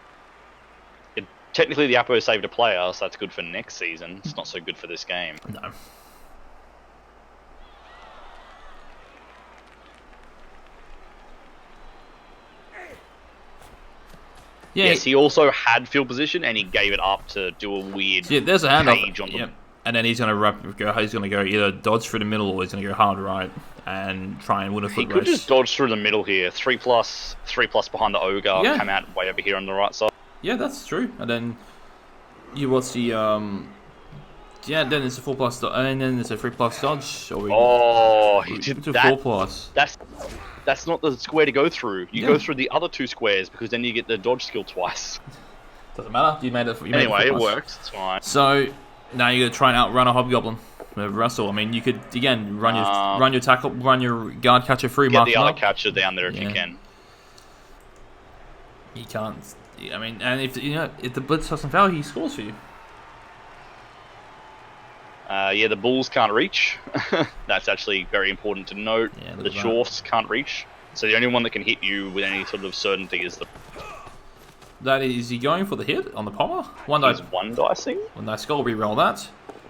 technically the appo saved a player, so that's good for next season. It's not so good for this game. No. Yeah, yes, he also had field position, and he gave it up to do a weird there's a handoff. cage on the... And then he's gonna go either dodge through the middle or he's gonna go hard right and try and win a foot He race. could just dodge through the middle here. 3+, 3+ behind the ogre. Yeah. Come out way over here on the right side. Yeah, that's true. And then you watch the yeah, then it's a 4+, and then it's a 3+ dodge. Or He did to that. 4+. That's not the square to go through. You go through the other 2 squares because then you get the dodge skill twice. Doesn't matter. You made it. Anyway, it works. It's fine. So now you're gonna try and outrun a hobgoblin with Russell. I mean, you could again run your tackle, run your guard catcher free. Get Mark the him other up. catcher down there if you can. You can't. I mean, and if the blitz doesn't fail, he scores for you. Yeah, the bulls can't reach. That's actually very important to note. Yeah, the dwarfs can't reach. So the only one that can hit you with any sort of certainty is the... That is he going for the hit on the pommer? He's one dicing? One dice skull, re-roll that.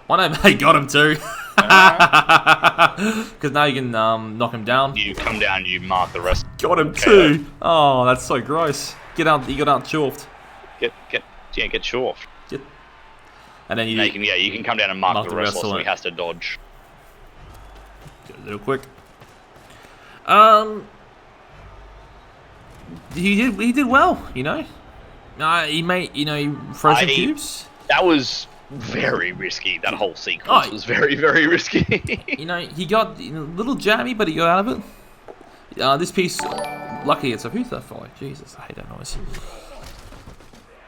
One dice, hey, got him too. Because now you can knock him down. You come down, you mark the rest. Got him too. Oh, that's so gross. Get out, you got out chuffed. Get chuffed. And then you can come down and mark the wrestler, so he has to dodge. Get a little quick. He did well, he made he frozen cubes. That was very risky. That whole sequence was very, very risky. He got a little jammy, but he got out of it. This piece, lucky it's a who's that follow? Jesus, I hate that noise.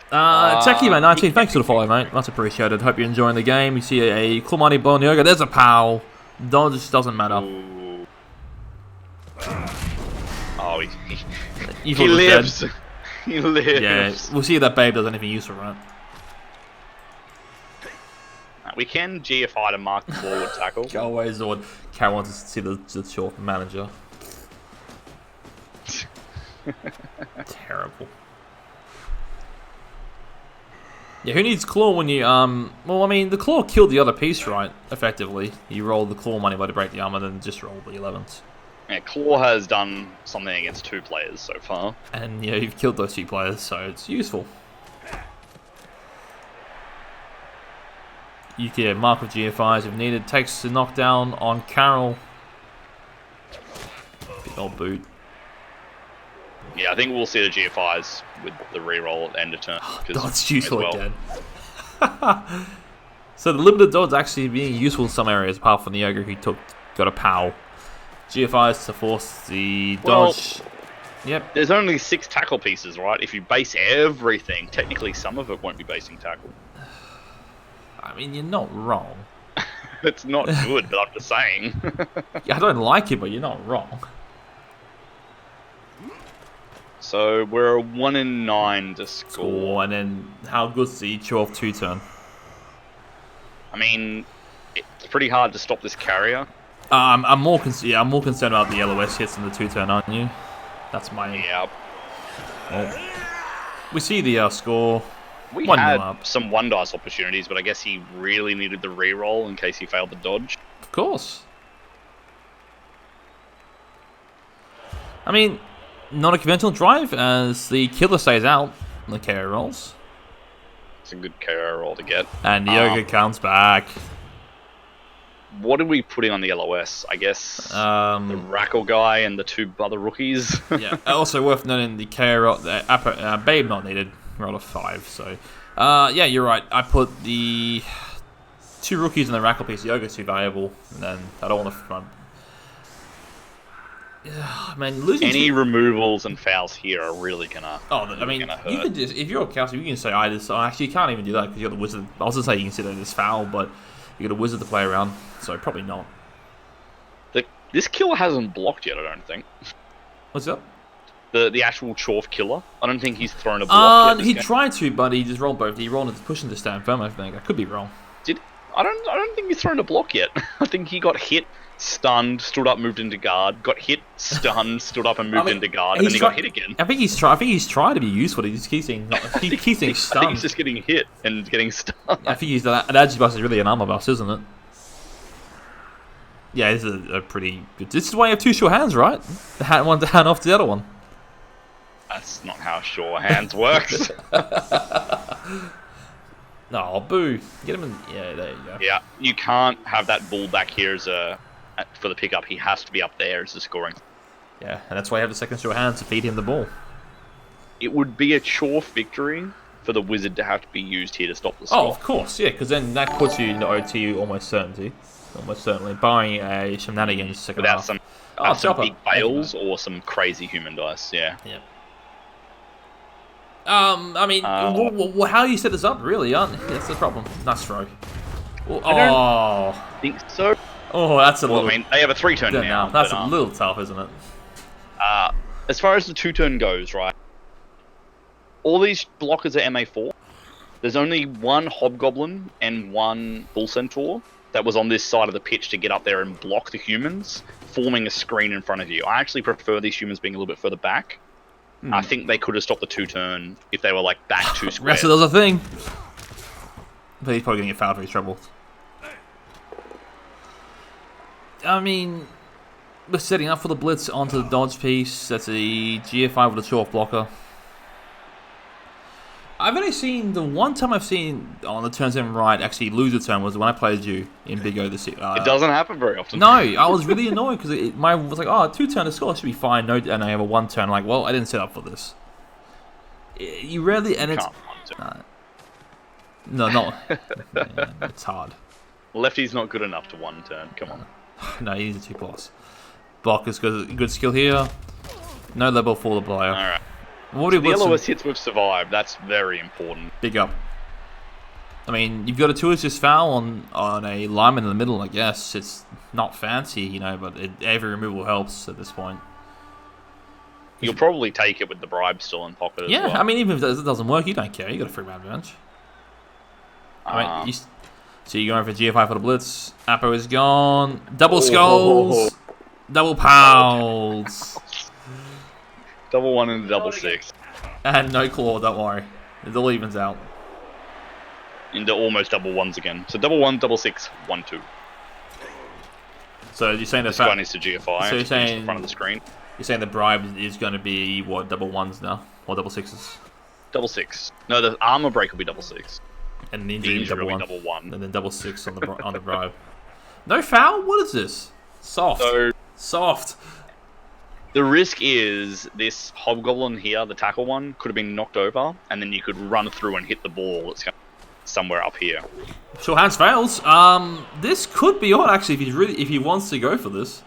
Techie mate 19, thanks for the follow, mate. Much appreciated. Hope you're enjoying the game. You see a cool mighty blow on the ogre. There's a pow. Dodge doesn't matter. Ooh. Oh, he he lives. He lives. Yeah, we'll see if that babe does anything useful, right? We can GFI to mark the forward tackle. Go away, Zord. Cal wants to see the short manager. Terrible. Yeah, who needs claw when you well, I mean, the claw killed the other piece, right? Effectively, you rolled the claw money by to break the armor, then just roll the 11s. Yeah, claw has done something against 2 players so far, and you've killed those 2 players, so it's useful. You can mark with GFIs if needed. Takes the knockdown on Carol. Big old boot. Yeah, I think we'll see the GFIs with the reroll at the end of turn. That's useful again. So the limited dodge actually being useful in some areas, apart from the ogre who got a pow. GFIs to force the dodge. Yep. There's only 6 tackle pieces, right? If you base everything, technically some of it won't be basing tackle. I mean, you're not wrong. It's not good, but I'm just saying. Yeah, I don't like it, but you're not wrong. So we're 1 in 9 to score. And then how good's the 12-2 turn? I mean, it's pretty hard to stop this carrier. I'm more concerned about the LOS hits in the 2-turn, aren't you? That's my... Yeah. Well, we see the score. We had some 1 dice opportunities, but I guess he really needed the reroll in case he failed the dodge. Of course. I mean, not a conventional drive as the killer stays out on the KO rolls. It's a good KO roll to get. And the ogre counts back. What are we putting on the LOS? I guess the Rackle guy and the 2 other rookies. Yeah. Also worth noting the KO roll, Babe not needed. Roll a 5. So, yeah, you're right. I put the 2 rookies in the Rackle piece. The ogre's too valuable, and then I don't want to. Yeah, man, losing any removals and fouls here are really gonna. You could just, if you're a caster, you can say actually you can't even do that because you're the wizard. I was gonna say you can consider this foul, but you got a wizard to play around, so probably not. This killer hasn't blocked yet, I don't think. What's up? The actual Chorf killer. I don't think he's thrown a block yet. He tried to, but he just rolled both. He rolled to push into stand firm. I think I could be wrong. I don't think he's thrown a block yet. I think he got hit, stunned, stood up, moved into guard. Got hit, stunned, stood up, and moved into guard, and then he got hit again. I think he's tried to be useful. He just keeps getting stunned. I think he's just getting hit and getting stunned. I think an Agibus is really an armor bust, isn't it? Yeah, this is a pretty good. This is why you have 2 sure hands, right? One to hand off the other one. That's not how sure hands works. No, boo. Get him in. Yeah, there you go. Yeah, you can't have that bull back here as for the pickup. He has to be up there as the scoring. Yeah, and that's why you have the second sure hand to feed him the ball. It would be a chore victory for the wizard to have to be used here to stop the Oh, score. of course, yeah, because then that puts you into OT almost certainty. Almost certainly. Barring a shenanigans second Without half. some big fails or some crazy human dice, yeah. Yeah. I mean, how you set this up, really, aren't you? That's the problem. Nice throw. Oh, I think so. Oh, that's a little... I mean, they have a 3-turn now. That's a little tough, isn't it? As far as the 2-turn goes, right, all these blockers are MA4. There's only one Hobgoblin and one Bull Centaur that was on this side of the pitch to get up there and block the humans, forming a screen in front of you. I actually prefer these humans being a little bit further back. I think they could have stopped the 2-turn if they were like back 2 squares. Rest of those a thing. But he's probably going to get fouled for his trouble. I mean, we're setting up for the blitz onto the dodge piece. That's a GF5 with a chalk blocker. I've only seen, the one time I've seen on the turn 7 right actually lose a turn was when I played you in Big O this year. It doesn't happen very often. No, I was really annoyed because my was like, oh, 2-turn to score should be fine. No, and I have a 1-turn. I'm like, well, I didn't set up for this. You rarely, and it's no, not. Yeah, it's hard. Lefty's not good enough to 1-turn. Come on. No, he needs a 2+. Block is good skill here. No level for the player. All right. What So the LOS hits we've survived. That's very important. Big up. I mean, you've got a 2-assist foul on a lineman in the middle, I guess. It's not fancy, you know, but every removal helps at this point. You'll probably take it with the bribe still in pocket as well. Yeah, I mean, even if it doesn't work, you don't care. You got a free man advantage. I mean, so you're going for GF5 for the blitz. Apo is gone. Double skulls. Double pounds. Double 1 and double 6. And no claw, don't worry. It all evens out. Into almost double 1s again. So double 1, double 6, 1, 2. So you're saying this one is to GFI. So you're saying in front of the screen. You're saying the bribe is going to be what, double 1s now, or double 6s? Double 6. No, the armor break will be double 6. And the injury will be double 1. And then double 6 on the bribe. No foul? What is this? Soft. So, soft. The risk is this Hobgoblin here, the tackle one, could have been knocked over, and then you could run through and hit the ball that's somewhere up here. Sure, hands fails. This could be on actually if he wants to go for this.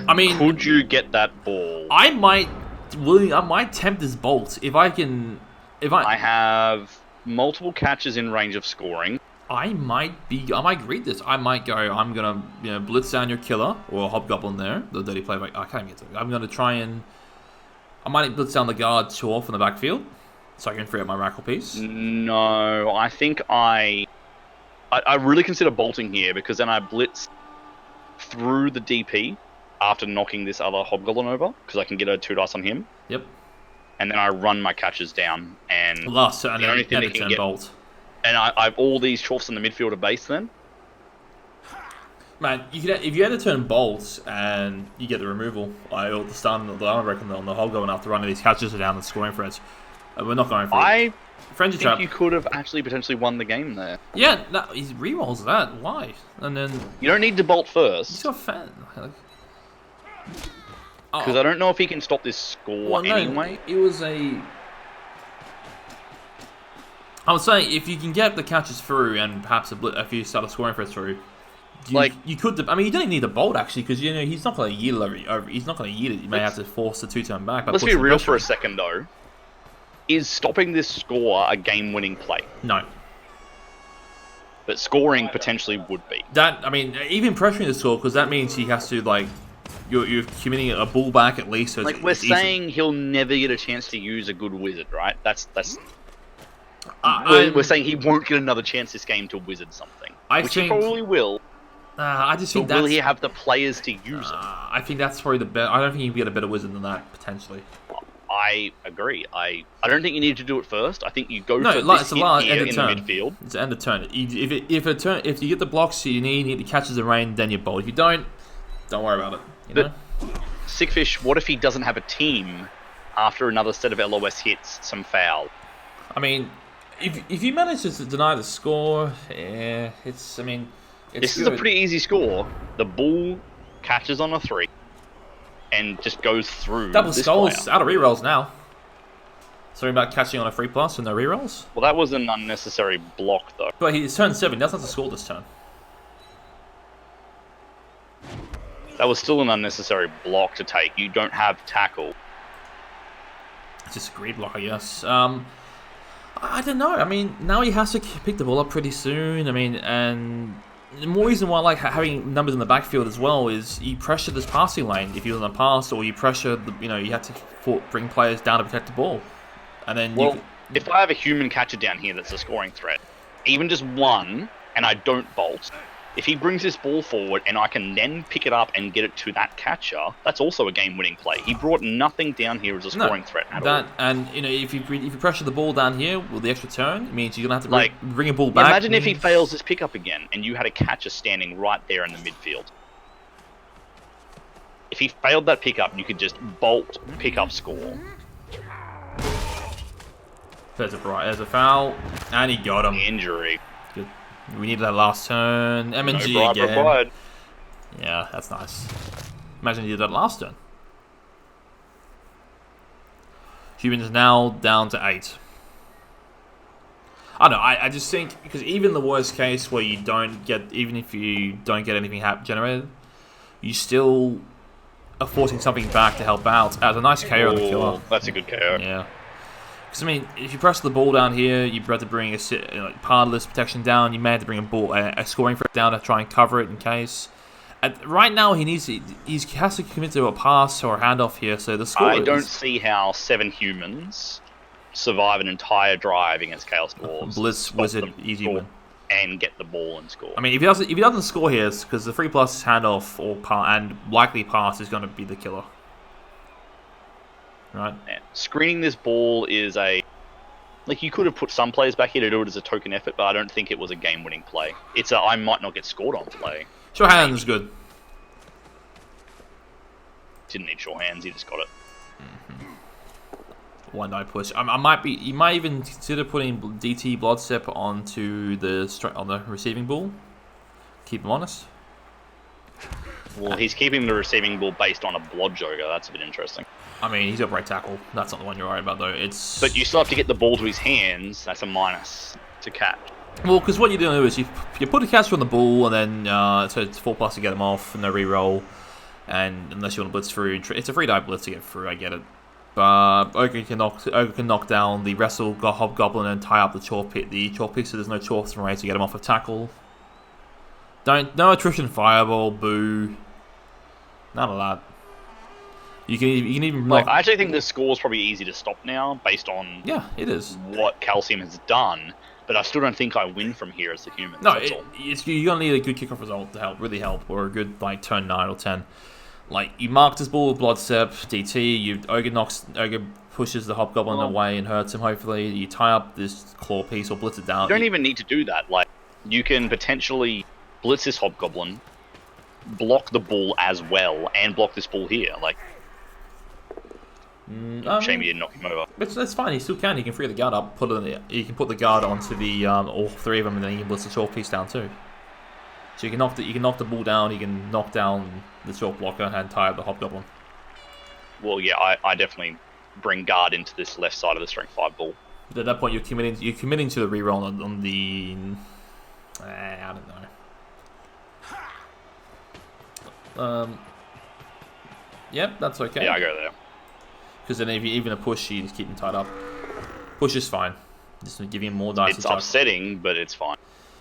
I mean, could you get that ball? I might tempt this bolt if I can. I have multiple catches in range of scoring. I might read this. I might go, I'm going to blitz down your killer, or Hobgoblin there, the dirty play. I can't get to it. I'm going to try and... I might blitz down the guard 2 from the backfield, so I can free up my rackle piece. No, I think I really consider bolting here, because then I blitz through the DP after knocking this other Hobgoblin over, because I can get a 2 dice on him. Yep. And then I run my catches down, and the only thing they can get... bolt. And I've all these chorfs in the midfield of base then. Man, if you had to turn bolts and you get the removal, or the stun, the armor break on the Hobgoblin after running these catches down and scoring threats, we're not going for it. I think you could have actually potentially won the game there. Yeah, no, he rerolls that. Why? And then you don't need to bolt first. He's got a fan. Because I don't know if he can stop this score anyway. It was a... I would say if you can get the catches through and perhaps a few started scoring threats through, you could. I mean, you don't need the bolt actually because he's not going to yield over. He's not going to yield it. You may have to force the 2-turn back. Let's be real for a second though. Is stopping this score a game-winning play? No. But scoring potentially would be. That I mean, even pressuring the score because that means he has to you're committing a bull back at least. So we're saying he'll never get a chance to use a good wizard, right? That's. We're saying he won't get another chance this game to wizard something, which he probably will. I just think will he have the players to use it? I think that's probably the best. I don't think he can get a better wizard than that potentially. I agree. I don't think you need to do it first. I think you go for this hit here in the midfield. It's end of turn. If you get the blocks you need the catches the rain, then you bolt. If you don't worry about it. You know? Sickfish, what if he doesn't have a team after another set of LOS hits, some foul? I mean, if you manage to deny the score, yeah, it's. I mean, it's this is a pretty easy score. The bull catches on a 3 and just goes through. Double this skulls player. out of rerolls now. Sorry about catching on a 3+ and no rerolls. Well, that was an unnecessary block, though. But he's turn 7. He doesn't have to score this turn. That was still an unnecessary block to take. You don't have tackle. It's just a greed block, I guess. I don't know. I mean, now he has to pick the ball up pretty soon. I mean, and the more reason why I like having numbers in the backfield as well is you pressure this passing lane if you're on a pass, or you pressure the, you have to bring players down to protect the ball, and then if I have a human catcher down here that's a scoring threat, even just one, and I don't bolt. If he brings this ball forward and I can then pick it up and get it to that catcher, that's also a game-winning play. He brought nothing down here as a scoring threat at all. And if you pressure the ball down here with the extra turn, it means you're gonna have to bring a ball back. Imagine if he fails this pickup again, and you had a catcher standing right there in the midfield. If he failed that pickup, you could just bolt, pick up, score. There's a foul, and he got him. Injury. Good. We needed that last turn. MNG no again. Required. Yeah, that's nice. Imagine you did that last turn. Humans now down to 8. I don't know. I just think because even the worst case where even if you don't get anything generated, you still are forcing something back to help out. As a nice KO on the killer. That's a good KO. Yeah. Because, I mean, if you press the ball down here, you have to bring a partless protection down. You may have to bring a scoring threat down to try and cover it in case. Right now, he has to commit to a pass or a handoff here, so the score I don't see how 7 humans survive an entire drive against Chaos Dwarves. Blitz Wizard, easy win. And get the ball and score. I mean, if he doesn't score here, it's because the 3+ handoff and likely pass is going to be the killer. Right. Yeah. Screening this ball is you could have put some players back here to do it as a token effort, but I don't think it was a game-winning play. It's I might not get scored on play. Sure hands is good. Didn't need sure hands, he just got it. One die push. You might even consider putting DT Bloodstep onto on the receiving ball. Keep him honest. Well, he's keeping the receiving ball based on a Blood Joker. That's a bit interesting. I mean, he's got right tackle. That's not the one you're worried about, though. But you still have to get the ball to his hands. That's a minus to catch. Well, because what you're doing is you put a catcher on the ball, and then so it's 4+ to get him off, and no reroll. And unless you want to blitz through, it's a 3-die blitz to get through. I get it. But Ogre can knock down the Wrestle Hobgoblin and tie up the chalk pick, so there's no chalks and ways to get him off of tackle. No attrition fireball, boo. None of that. You can even I actually think this score is probably easy to stop now, based on it is what Calcium has done. But I still don't think I win from here as the human. No, you're gonna need a good kickoff result to really help, or a good turn 9 or 10. You mark this ball with Bloodstep, DT. Ogre pushes the Hobgoblin away and hurts him. Hopefully, you tie up this claw piece or blitz it down. You don't even need to do that. You can potentially blitz this Hobgoblin, block the ball as well, and block this ball here. Shame you didn't knock him over. But that's fine. He still can. He can free the guard up. You can put the guard onto the all 3 of them, and then you can blitz the chalk piece down too. So you can knock the ball down. You can knock down the chalk blocker and tie up the Hobgoblin. Well, yeah, I definitely bring guard into this left side of the strength 5 ball. But at that point, you're committing to the reroll on the. I don't know. Yep, that's okay. Yeah, I go there. Because then if you even a push, you just keep him tied up. Push is fine. Just give him more dice. It's upsetting, but it's fine.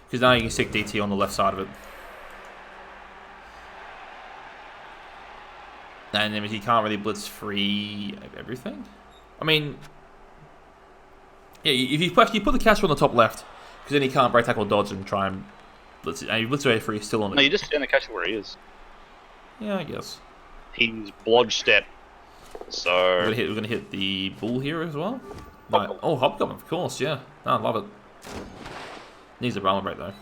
Because now you can stick DT on the left side of it. And then he can't really blitz free everything. I mean, yeah, if you put the catcher on the top left, because then he can't break tackle, dodge, and try and blitz it. And you blitz away free, still on it. No, you just stand the catcher where he is. Yeah, I guess. He's Blodge Step, so we're gonna hit the bull here as well. Oh, Hobgoblin, of course, yeah. I love it. Needs a Brahma break though.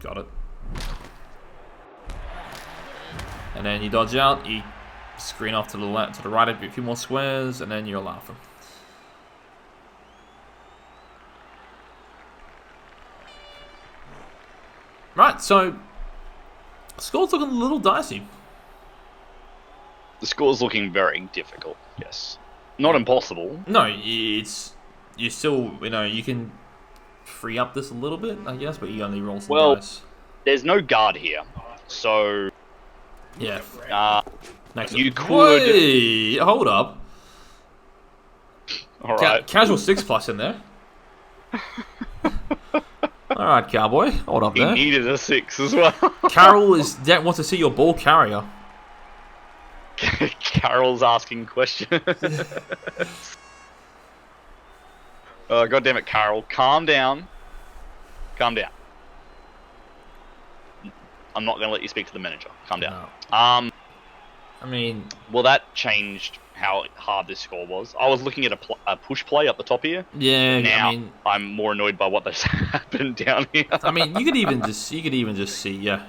Got it. And then you dodge out, you screen off to the left, to the right a few more squares, and then you're laughing. Right, so score's looking a little dicey. The score's looking very difficult. Yes, not impossible. No, you still you can free up this a little bit, I guess, but you only roll some dice. There's no guard here, so yeah. You could. Wait, hold up. All right. Casual 6+ in there. All right, cowboy. Hold up there. He needed a 6 as well. Carol wants to see your ball carrier. Carol's asking questions. God damn it, Carol. Calm down. Calm down. I'm not going to let you speak to the manager. Calm down. No. I mean... Well, that changed how hard this score was. I was looking at a push play up the top here. Yeah, now, I mean... I'm more annoyed by what that's happened down here. I mean, you could even just see, yeah.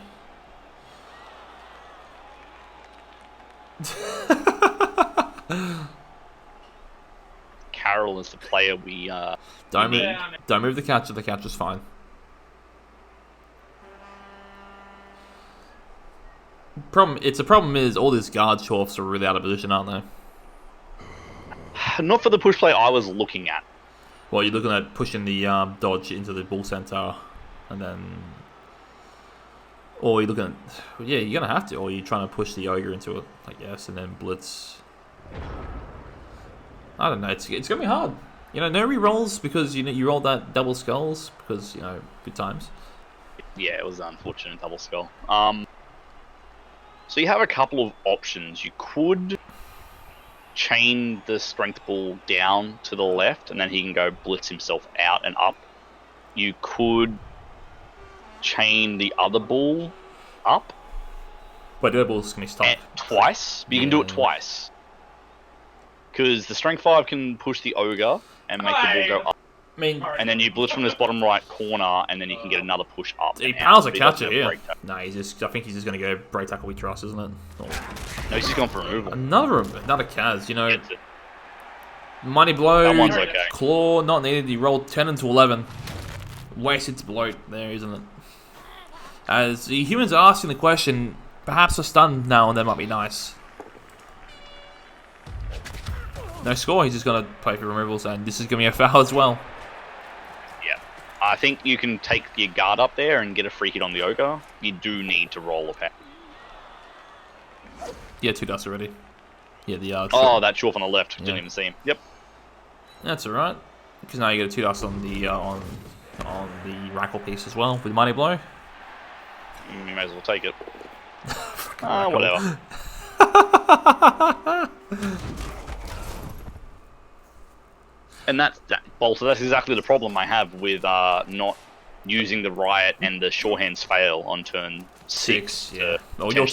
Carol is the player we don't move the catcher. The catcher's fine. The problem is all these guard dwarfs are really out of position, aren't they? Not for the push play I was looking at. Well, you're looking at pushing the dodge into the bull centaur, and then, or you're looking at, yeah, you're gonna have to, or you're trying to push the ogre into it, I guess, and then blitz. I don't know. It's gonna be hard. No re-rolls because you rolled that double skulls because good times. Yeah, it was unfortunate double skull. So you have a couple of options. You could chain the strength bull down to the left, and then he can go blitz himself out and up. You could chain the other bull up. But the other bull's gonna be stuck twice. But you can do it twice. Because the strength 5 can push the ogre and make the ball go up. I mean, and then you blitz from this bottom right corner, and then you can get another push up. He powers a catcher here. No, I think he's just going to go break tackle we trust, isn't it? No, he's just going for removal. Another Kaz, Mighty Blow, that one's okay. Claw, not needed. He rolled 10 into 11. Wasted to bloat there, isn't it? As the humans are asking the question, perhaps a stun now and then might be nice. No score, he's just going to play for removals, and this is going to be a foul as well. Yeah. I think you can take your guard up there and get a free hit on the ogre. You do need to roll a pack. Yeah, 2 dust already. Yeah, the oh, that short on the left. Didn't even see him. Yep. That's alright. Because now you get a 2 dust on the on the rackle piece as well with Mighty Blow. You may as well take it. Whatever. And that's exactly the problem I have with not using the riot and the Shorehands fail on turn 6. Yeah. Oh, your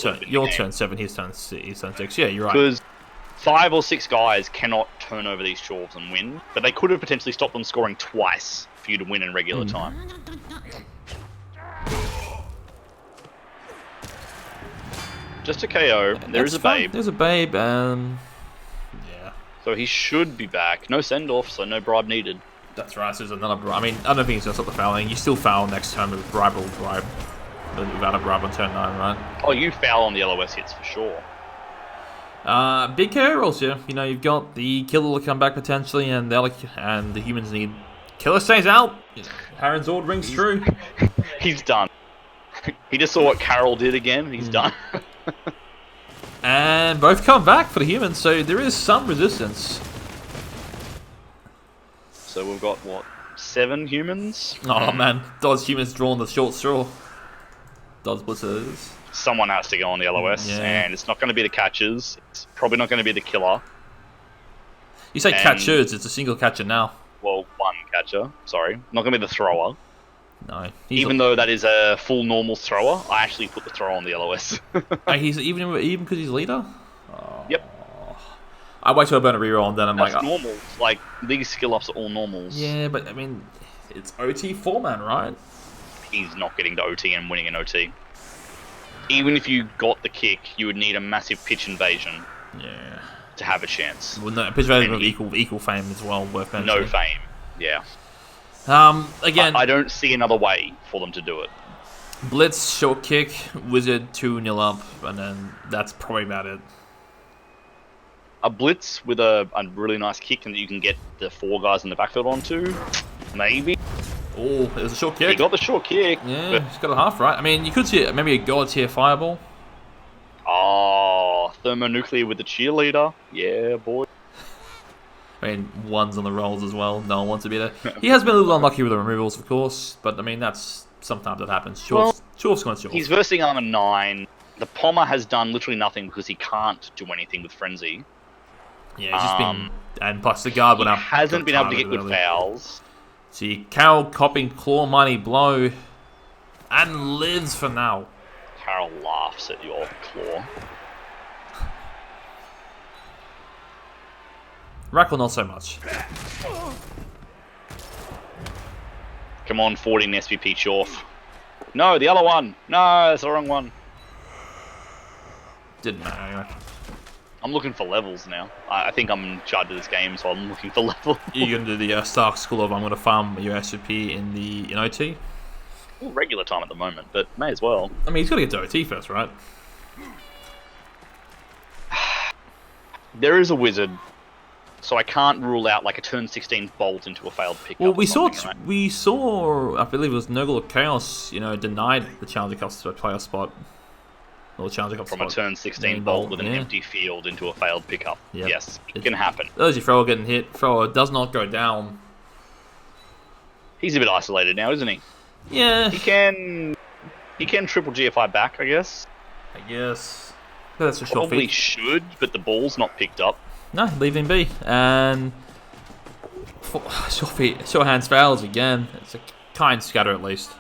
turn 7, his turn 6. Yeah, you're right. Because 5 or 6 guys cannot turn over these Dwarves and win, but they could have potentially stopped them scoring twice for you to win in regular time. Just a KO. There's a babe. There's a babe, so he should be back. No send-off, so no bribe needed. That's right, so there's another bribe. I mean, I don't think he's going to stop the fouling. You still foul next turn with bribe. Without a bribe on turn 9, right? Oh, you foul on the LOS hits for sure. Big KO rolls here. You've got the killer will come back potentially, and the humans need... Killer stays out! Haren's Ord rings true. He's done. He just saw what Carol did again. He's done. And both come back for the humans, so there is some resistance. So we've got, what, 7 humans? Oh man, Dod's humans drawing the short straw. Dod's blitzers. Someone has to go on the LOS, and it's not going to be the catchers. It's probably not going to be the killer. You say catchers, it's a single catcher now. Well, one catcher, sorry. Not going to be the thrower. No. Even though that is a full normal thrower, I actually put the thrower on the LOS. He's even because he's leader? Oh. Yep. I wait till I burn a reroll and then I'm That's normal. Like, these skill ups are all normals. Yeah, but I mean, it's OT 4-man, right? He's not getting the OT and winning an OT. Even if you got the kick, you would need a massive pitch invasion. Yeah. To have a chance. Well, no, pitch invasion with equal fame as well. Worth mentioning. No fame. Yeah. Again, I don't see another way for them to do it. Blitz, short kick, wizard 2-0 up, and then that's probably about it. A blitz with a really nice kick and you can get the 4 guys in the backfield onto, maybe. Oh, it was a short kick. He got the short kick. Yeah, he's got a half right. I mean, you could see it, maybe a god tier fireball. Oh, thermonuclear with the cheerleader. Yeah, boy. I mean, ones on the rolls as well. No one wants to be there. He has been a little unlucky with the removals, of course, but I mean, that's sometimes that happens. Short's going to short. He's versing armor 9. The Pommer has done literally nothing because he can't do anything with Frenzy. Yeah, he's just been... And plus the guard went up. Hasn't been able to get good fouls. See, Carol copping claw mighty blow. And lives for now. Carol laughs at your claw. Rackle not so much. Come on, 14 SVP Chorf. No, the other one. No, that's the wrong one. Didn't matter anyway. I'm looking for levels now. I think I'm in charge of this game, so I'm looking for levels. You're going to do the Stark School of I'm going to farm your SVP in OT? Well, regular time at the moment, but may as well. I mean, he's got to get to OT first, right? There is a wizard, so I can't rule out like a turn 16 bolt into a failed pickup. Well, we saw, I believe it was Nurgle or Chaos, denied the Challenger Cup player spot. Or the Challenger Cup from spot. A turn 16 bolt with an empty field into a failed pickup. Yep. Yes, it can happen. There's your thrower getting hit. Thrower does not go down. He's a bit isolated now, isn't he? Yeah. He can triple GFI back, I guess. But that's a short Probably feed. should, but the ball's not picked up. No, leave him be. And short hands fouls again. It's a kind scatter at least.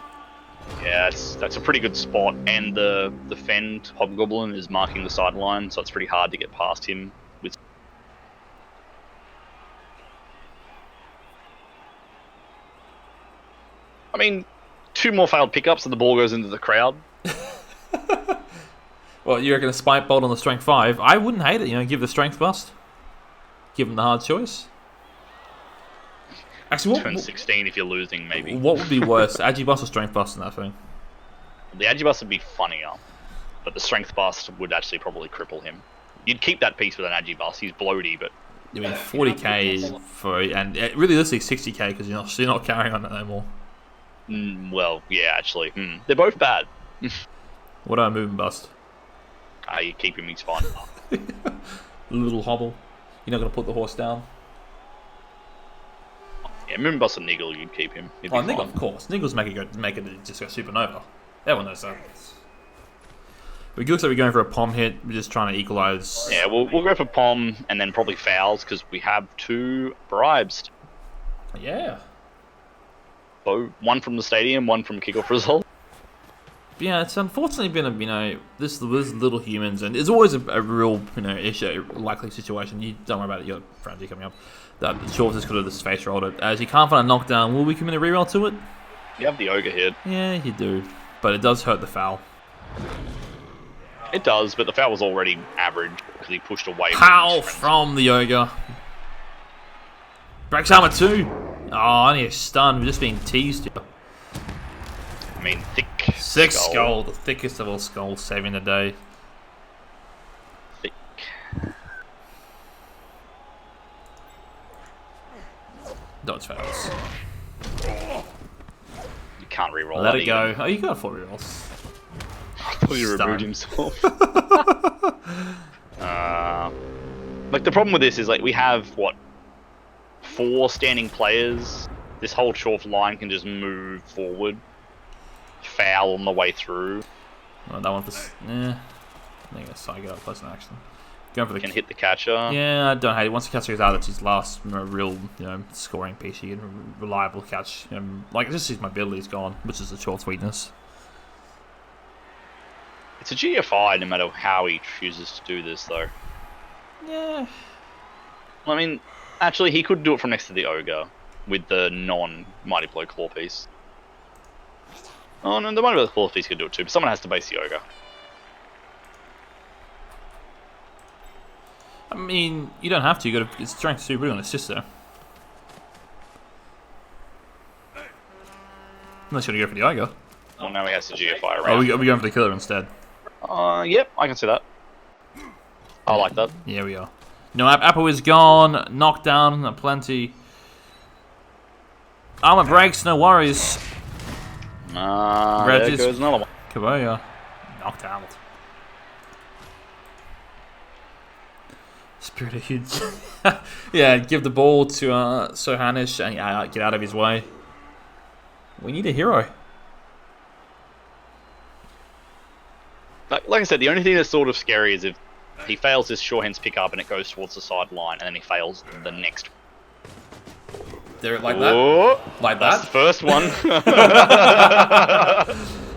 Yeah, that's a pretty good spot, and the Fend Hobgoblin is marking the sideline, so it's pretty hard to get past him. I mean, 2 more failed pickups and the ball goes into the crowd. Well, you reckon a Spike Bolt on the Strength 5? I wouldn't hate it, give the Strength bust. Give him the hard choice. Actually, Turn 16 if you're losing, maybe. What would be worse, Agi bust or Strength bust in that thing? The Agi bust would be funnier, but the Strength bust would actually probably cripple him. You'd keep that piece with an Agi bust. He's bloaty, but I mean, 40k for and realistically 60k because you're not carrying on that no more. Well, yeah, actually, they're both bad. What about move and bust? You keep him, he's fine. Little hobble. You're not going to put the horse down. Yeah, move and bust and Niggle, you'd keep him. Niggle, of course. Niggles make it just go supernova. Everyone knows that. It looks like we're going for a POM hit. We're just trying to equalize. Yeah, we'll go for POM and then probably fouls because we have 2 bribes. Yeah. So, 1 from the stadium, 1 from kickoff result. Yeah, it's unfortunately been this little humans, and it's always a real issue, likely situation. You don't worry about it. You got Frenzy coming up. That Chorf just could have just face rolled it. As he can't find a knockdown, will we commit a reroll to it? You have the ogre hit. Yeah, you do, but it does hurt the foul. It does, but the foul was already average because he pushed away. Pow from the ogre. Breaks armor 2. Oh, only a stun. We're just being teased here. I mean, thick 6 skull, the thickest of all skulls, saving the day. Thick. Dodge fails. You can't reroll. Let it go. Oh, you got 4 rerolls. I thought he removed himself. Like the problem with this is like we have what 4 standing players. This whole Chorf line can just move forward. Foul on the way through. Oh, that one for... I guess I get up close in action. Going for the... Can hit the catcher. Yeah, I don't hate it. Once the catcher goes out, that's his last real, scoring piece. He can reliable catch. Like, just his mobility is gone, which is a Chorf's weakness. It's a GFI no matter how he chooses to do this, though. Yeah. I mean, actually, he could do it from next to the ogre with the non-Mighty Blow claw piece. Oh no, the Mighty Blow claw piece could do it too, but someone has to base the ogre. I mean, you don't have to. You got to. It's strength super on a sister. Unless you want to go for the ogre. Well, now he has to GFI Oh, around. are we going for the killer instead? Yep, I can see that. I like that. Yeah, we are. No, Apple is gone. Knockdown, plenty. Armor breaks, no worries. There goes another one. Kubusta. Knocked out. Spirit of huge. Yeah, give the ball to Sohanish and get out of his way. We need a hero. Like I said, the only thing that's sort of scary is if he fails this sure hands pick up and it goes towards the sideline, and then he fails the next. There, like that? Whoa, Like that's that? the first one.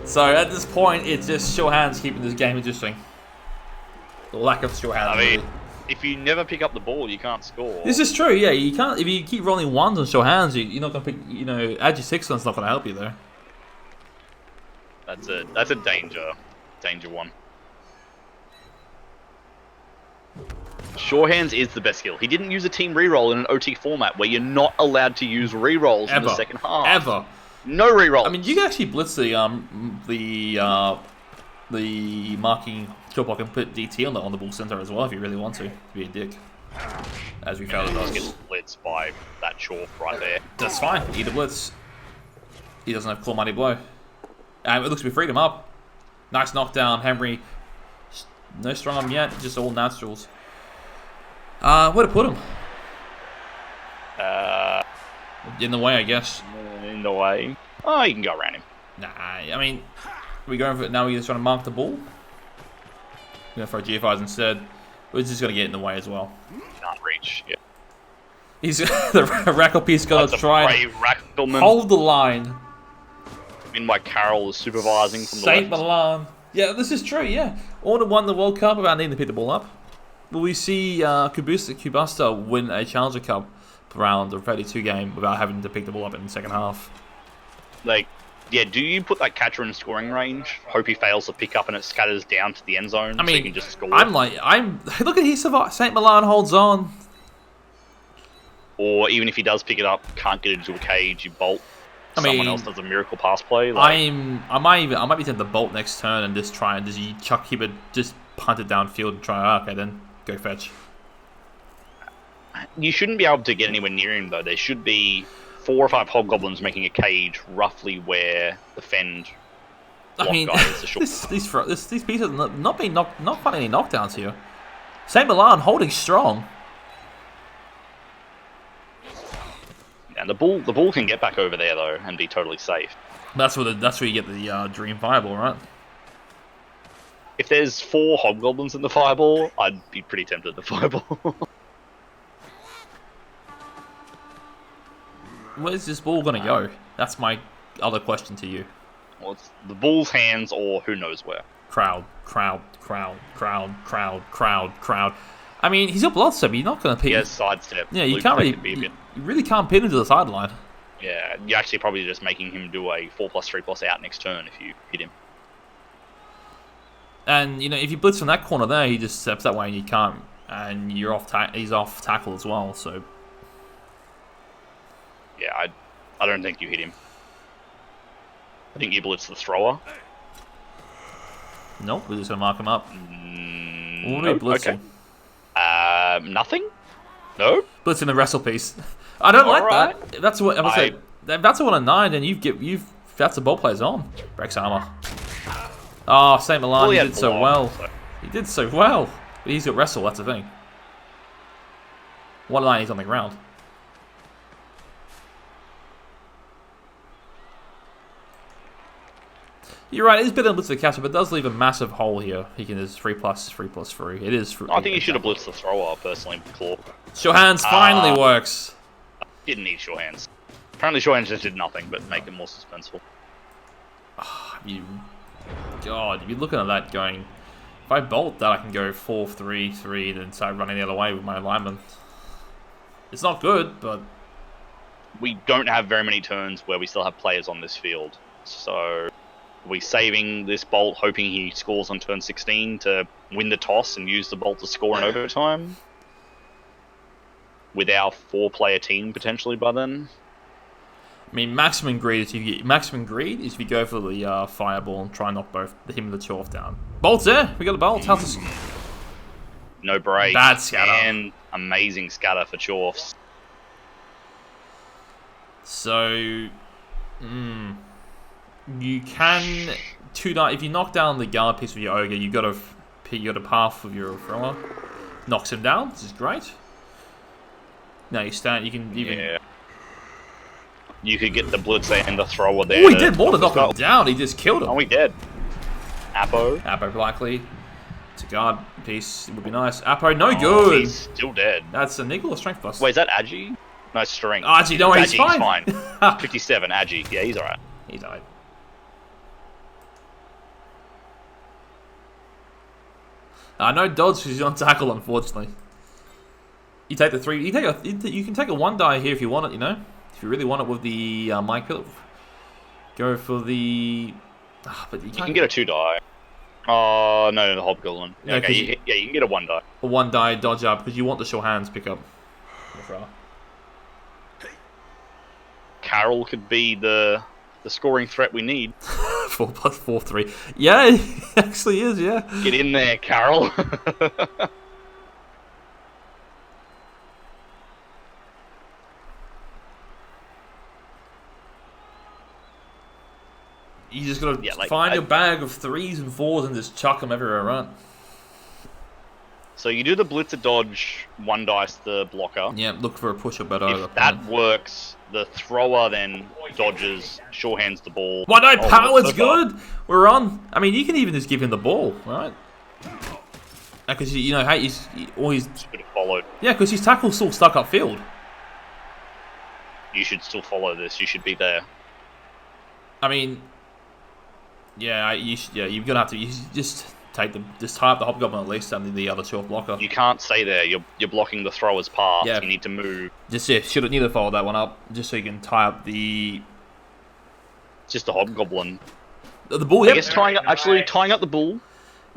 So at this point, it's just sure hands keeping this game interesting. The lack of sure hands. I mean, really. if you never pick up the ball, you can't score. This is true. Yeah, you can't. If you keep rolling ones on sure hands, you're not gonna pick. You know, Agi 6 one's not gonna help you there. That's a danger one. Sure hands is the best skill. He didn't use a team reroll in an OT format where you're not allowed to use rerolls in the second half. Ever. No rerolls. I mean, you can actually blitz the marking short block and put DT on the ball center as well if you really want to be a dick. As we found it just does. gets blitzed by that Chorf right there. That's fine. Either blitz. He doesn't have claw mighty blow. And it looks to be freed him up. Nice knockdown, Henry. No strong arm yet, just all naturals. Where to put him? In the way, I guess. In the way. Oh, you can go around him. Nah, I mean, we going for it now. We're just trying to mark the ball. We're gonna throw GFIs instead. We're just gonna get in the way as well. Can't reach. Yeah. He's the Racklepiece gonna try and Rackleman. hold the line. Meanwhile, Carroll is supervising from the St.Milan. Yeah, this is true. Yeah, Order won the World Cup without needing to pick the ball up. Will we see Kubusta win a Challenger Cup round of 32 game without having to pick the ball up in the second half? Like, yeah, do you put that catcher in scoring range? Hope he fails to pick up and it scatters down to the end zone, I mean, so you can just score. Look at he survived. St.Milan holds on. Or even if he does pick it up, can't get it into a cage, you bolt. Someone else does a miracle pass play. Like, I might be tempted to bolt next turn and just try and keep it, just punt it downfield and try. Okay, then go fetch. You shouldn't be able to get anywhere near him though. There should be 4 or 5 hobgoblins making a cage roughly where the fend. I mean, these pieces are not finding any knockdowns here. St. Milan holding strong. And the bull can get back over there though and be totally safe. That's where you get the dream fireball, right? If there's 4 hobgoblins in the fireball, I'd be pretty tempted to fireball. Where's this ball gonna go? That's my other question to you. Well, it's the bull's hands or who knows where. Crowd. I mean, he's got bloodstep. You're not gonna pick. He has sidestep. Yeah, you really can't pin him to the sideline. Yeah, you're actually probably just making him do a 4+3+ out next turn if you hit him. And you know, if you blitz from that corner there, he just steps that way, and you can't. And you're off. He's off tackle as well. So yeah, I don't think you hit him. I think you blitz the thrower. Nope, we're just gonna mark him up. What are we blitzing? Okay. Nothing. No. Blitzing the wrestle piece. I don't like right. that. That's what I would say. That's a 1 and 9, and that's a ball player's on. Breaks armor. Oh, St. Milan, he did so well. He did so well. But he's got wrestle, that's the thing. 1 line, he's on the ground. You're right, it's better than blitz the catcher, but it does leave a massive hole here. He can just 3+3+3. It is. I think he should have blitzed the thrower, personally, with Claw. Sure hands finally works. Didn't need sure hands. Apparently sure hands just did nothing but make it more suspenseful. God, you're looking at that going, if I bolt that, I can go 4-3-3, then start running the other way with my alignment. It's not good, but we don't have very many turns where we still have players on this field. So, are we saving this bolt, hoping he scores on turn 16 to win the toss and use the bolt to score in overtime? With our 4-player team, potentially, by then? I mean, maximum greed is if you go for the fireball and try and knock both him and the Chorf down. Bolt's there. We got a bolt. How's this? No break. Bad scatter. And amazing scatter for Chorfs. So, you can if you knock down the guard piece with your ogre, you got a path with your thrower. Knocks him down. This is great. Now you can even. Yeah. You could get the blitzer and the thrower there. Oh, he did more than knock him down. He just killed him. Oh, he did. Apo. Apo likely. It's a guard piece. It would be nice. Apo, no good. He's still dead. That's a nickel or strength plus. Wait, is that Agi? No, strength. Agi, no, he's fine. 57, Agi. Yeah, he's alright. He died. No dodge because he's on tackle, unfortunately. You take the 3. You can take a 1 die here if you want it. You know, if you really want it with the mic pillar, go for the. But you can get a 2 die. Oh no, the hobgoblin. Yeah, okay, you can get a 1 die. A 1 die dodge up because you want the sure hands pick up. Carol could be the scoring threat we need. 4 plus 4, 3. Yeah, he actually is. Yeah. Get in there, Carol. You just gotta find a bag of 3s and 4s and just chuck them everywhere, right? So you do the blitzer dodge, 1 dice the blocker. Yeah, look for a push or better. If that works, the thrower then dodges, sure hands the ball. Why no, power's good! We're on. I mean, you can even just give him the ball, right? Because, you know, hey, he's always... Should have followed. Yeah, because his tackle's still stuck upfield. You should still follow this. You should be there. I mean... Yeah, you're gonna have to just tie up the hobgoblin at least and the other Chorf blocker. You can't stay there. You're blocking the thrower's path. Yeah. You need to move. Should need to follow that one up just so you can tie up the. It's just a hobgoblin. The bull. I guess tying up the bull.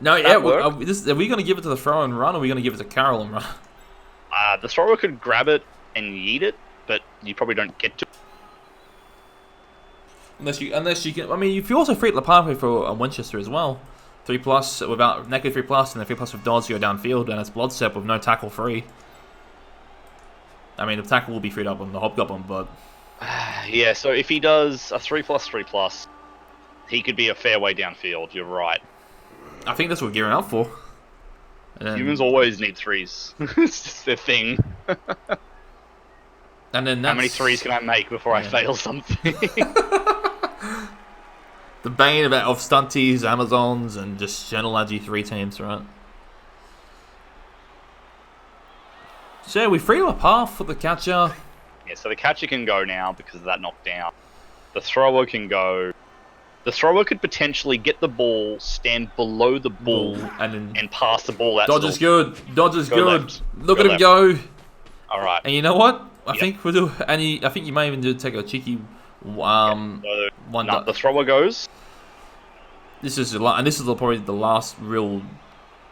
No, yeah. Are we gonna give it to the thrower and run, or are we gonna give it to Carol and run? The thrower could grab it and yeet it, but you probably don't get to. Unless you can, I mean, if you also free up the pathway for Winchester as well, 3+ without negative 3+, and then 3+ with dodge, you go downfield, and it's bloodstep with no tackle free. I mean, the tackle will be freed up on the hobgoblin, but yeah. So if he does a 3+, he could be a fair way downfield. You're right. I think that's what we're gearing up for. Humans always need 3s. It's just their thing. And then how many 3s can I make before I fail something? The bane of stunties, Amazons, and just general Agi3 teams, right? So yeah, we free up a path for the catcher. Yeah, so the catcher can go now because of that knockdown. The thrower can go. The thrower could potentially get the ball, stand below the bull, and pass the ball out. Dodge is good. Dodge is good. Left. Look at him go. All right. And you know what? I think we'll do. And I think you may even take a cheeky. The thrower goes. This is probably the last real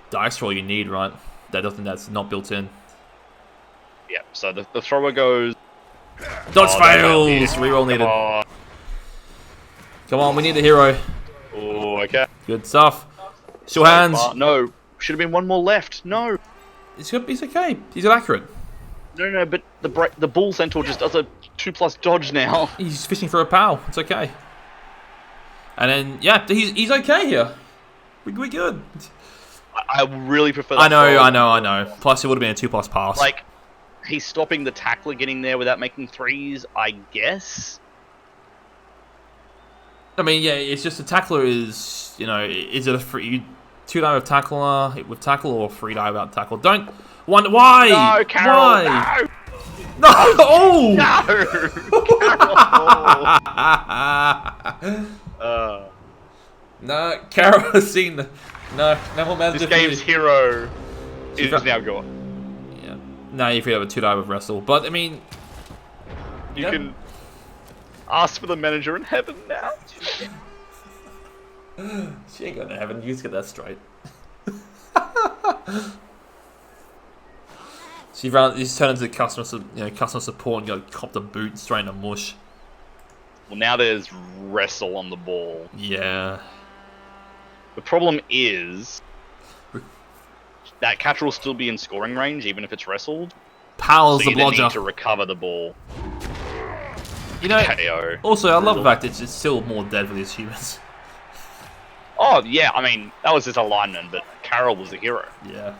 dice roll you need, right? That's not built in. Yeah. So the thrower goes. Dodge fails. Reroll needed. Come on, we need a hero. Oh, okay. Good stuff. Show hands. No, should have been 1 more left. No. He's okay. He's accurate. No, but the bull centaur just does a 2+ dodge now. He's fishing for a pal. It's okay. And then he's okay here. We're good. I really prefer. That I know. Plus, it would have been a 2+ pass. Like, he's stopping the tackler getting there without making 3s. I guess. I mean, yeah, it's just the tackler is, is it a free 2 die with tackler with tackle or 3 die without tackle? Why? No, Carol. Why? No. Oh. No. No, Carol has seen the. No more manager. This game's hero is now gone. Yeah. No, you free up a 2 die with wrestle, but I mean, you can ask for the manager in heaven now. She ain't going to heaven. You just get that straight. So he's turned into customer support and got cop the boot straight in the mush. Well, now there's wrestle on the ball. Yeah. The problem is that catcher will still be in scoring range even if it's wrestled. Powell's So the you then blodger. need to recover the ball. You know, KO. also, I love the fact it's still more dead for these humans. Oh, yeah, I mean, that was his alignment, but Carroll was the hero. Yeah.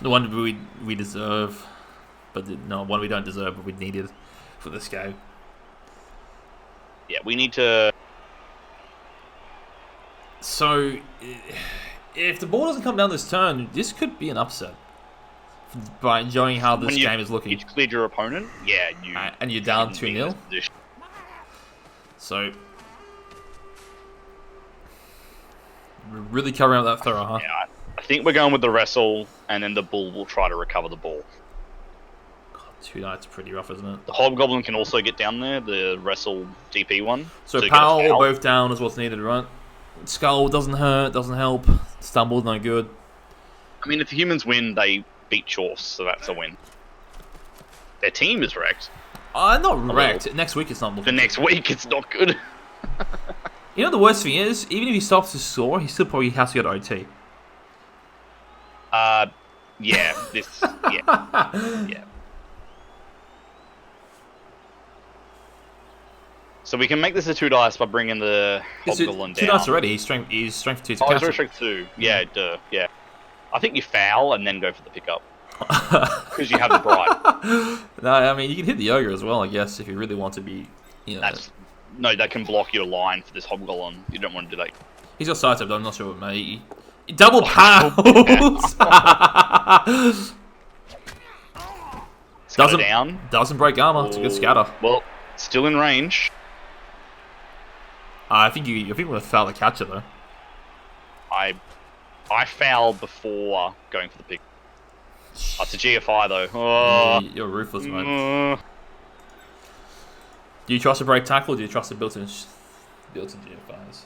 The one we deserve, but no, one we don't deserve, but we needed for this game. Yeah, we need to... So, if the ball doesn't come down this turn, this could be an upset. By enjoying how this game is looking. You cleared your opponent, yeah, you... And you're down 2-0. So... We're really covering up that throw, huh? Yeah, I think we're going with the wrestle, and then the bull will try to recover the ball. God, 2 Knights pretty rough, isn't it? The Hobgoblin can also get down there, the wrestle DP one. So Powell both down is what's needed, right? Skull doesn't hurt, doesn't help. Stumble's no good. I mean, if the humans win, they beat Chorfs, so that's a win. Their team is wrecked. Not wrecked. Next week it's not looking The next week it's not good. You know the worst thing is, even if he stops to score, he still probably has to go to OT. Yeah, yeah. So we can make this a 2 dice by bringing the Hobgoblin down. 2 dice already, he's strength 2 to Oh, he's cancel. strength 2. Yeah, duh, yeah. I think you foul and then go for the pickup. Because you have the bribe. No, I mean, you can hit the Ogre as well, I guess, if you really want to be, you know... No, that can block your line for this Hobgoblin. You don't want to do that. He's got sidestep, but I'm not sure what mate. Double pounds! Doesn't break armor. It's a good scatter. Well, still in range. I think we're gonna foul the catcher though. I fouled before going for the pick. That's a GFI though. Oh. Yeah, you're ruthless, man. Do you trust a break tackle, or do you trust the built-in GFIs?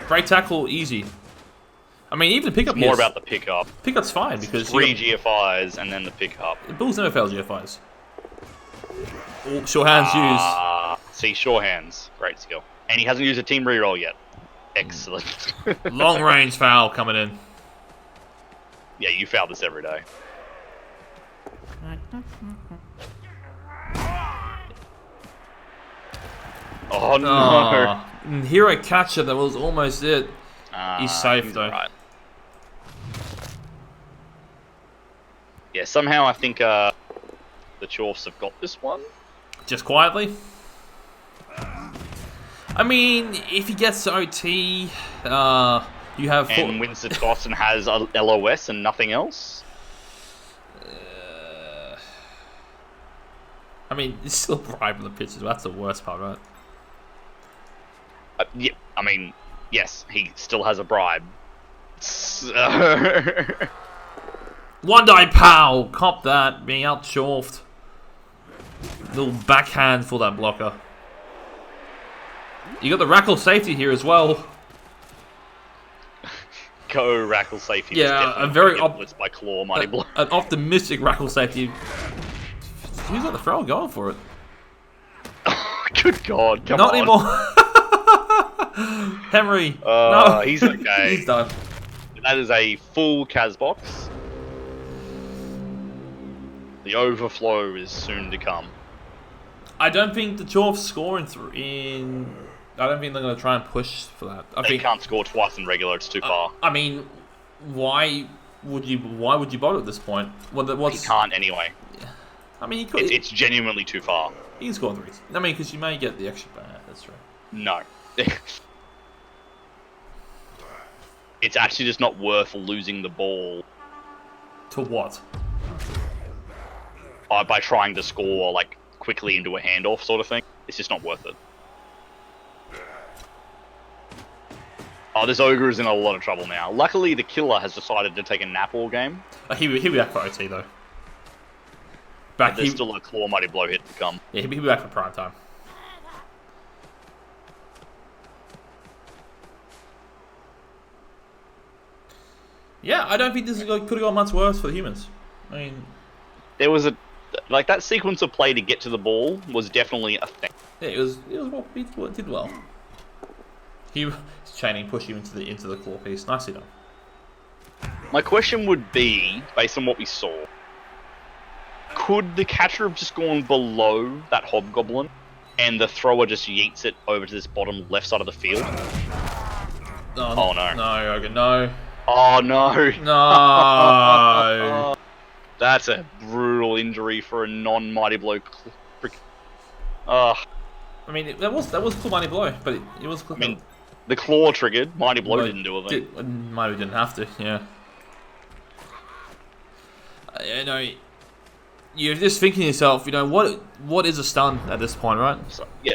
Break tackle, easy. I mean, even the pickup. More about the pickup. Pickup's fine because 3 GFIs and then the pickup. The Bulls never fail GFIs. Oh, sure hands used. See, sure hands, great skill, and he hasn't used a team reroll yet. Excellent. Long range foul coming in. Yeah, you foul this every day. Oh no! Hero catcher, that was almost it. He's safe though. Right. Yeah, somehow I think the Chorfs have got this one. Just quietly. I mean, if he gets to OT, you have... And wins the toss and has a LOS and nothing else. I mean, it's still bribing the pitches. That's the worst part, right? Yeah, I mean, yes, he still has a bribe. One die pow! Cop that, being out chorfed. Little backhand for that blocker. You got the Rackle safety here as well. Go Rackle safety. Yeah, a very blitzed by Claw, Mighty Blow. An optimistic Rackle safety. Who's got the throw going for it? Good God, come Not on. anymore. Henry. No, he's okay. He's done. That is a full Kaz box. The overflow is soon to come. I don't think the Chorfs score in. I don't think they're going to try and push for that. They can't score twice in regular. It's too far. I mean, why would you bother at this point? He can't anyway. Yeah. I mean, he could. It's genuinely too far. He can score in threes. I mean, because you may get the extra. That's right. No. It's actually just not worth losing the ball. To what? By trying to score like quickly into a handoff sort of thing. It's just not worth it. Oh, this ogre is in a lot of trouble now. Luckily, the killer has decided to take a nap all game. He'll be back for OT though. There's still a Claw Mighty Blow hit to come. Yeah, he'll be back for prime time. Yeah, I don't think this could have gone much worse for the humans. I mean, there was Like, that sequence of play to get to the ball was definitely a thing. Yeah, it was what he did well. He was chaining, push him into the claw piece. Nicely done. My question would be, based on what we saw, could the catcher have just gone below that hobgoblin, and the thrower just yeets it over to this bottom left side of the field? Oh no! No, okay, no. Oh no! No. That's a brutal injury for a non-mighty blow. I mean, that was cool mighty blow, but it was. I mean, the claw triggered. Mighty blow didn't do a thing. Mighty didn't have to. Yeah. You know, you're just thinking to yourself, you know, what is a stun at this point, right?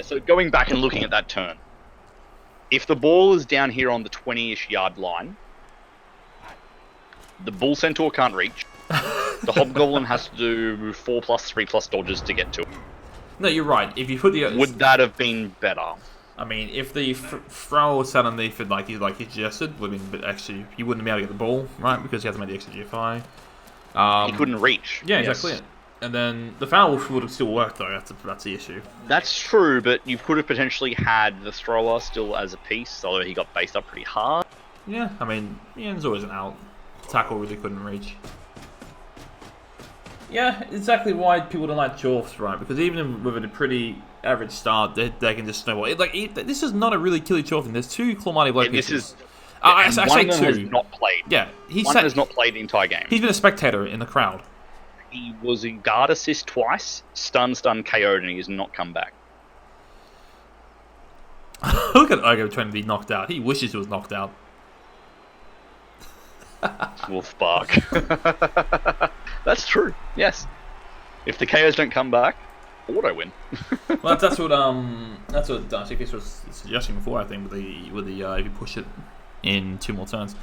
So going back and looking at that turn, if the ball is down here on the 20-ish yard line, the bull centaur can't reach. The hobgoblin has to do 4+, 3+ dodges to get to it. No, you're right. If you put the would that have been better? I mean, if the thrower was sat underneath it like he suggested, would have been actually he wouldn't be able to get the ball, right? Because he has to make the extra GFI. He couldn't reach. Yeah, exactly. Yes. And then the foul would have still worked though. That's the issue. That's true, but you could have potentially had the thrower still as a piece, although he got based up pretty hard. Yeah, I mean, there's always an out. Tackle really couldn't reach. Yeah, exactly why people don't like Dwarves, right? Because even with a pretty average start, they can just snowball. This is not a really killy Dwarf thing. There's two Claw Mighty Blow pieces. I say one two. Has not played. Yeah, one has not played the entire game. He's been a spectator in the crowd. He was in guard assist twice, stun, KO'd, and he has not come back. Look at Ogo trying to be knocked out. He wishes he was knocked out. Wolf bark. That's true. Yes. If the KOs don't come back, auto win. Well, that's what Darcy was suggesting before. I think with the if you push it in 2 more turns,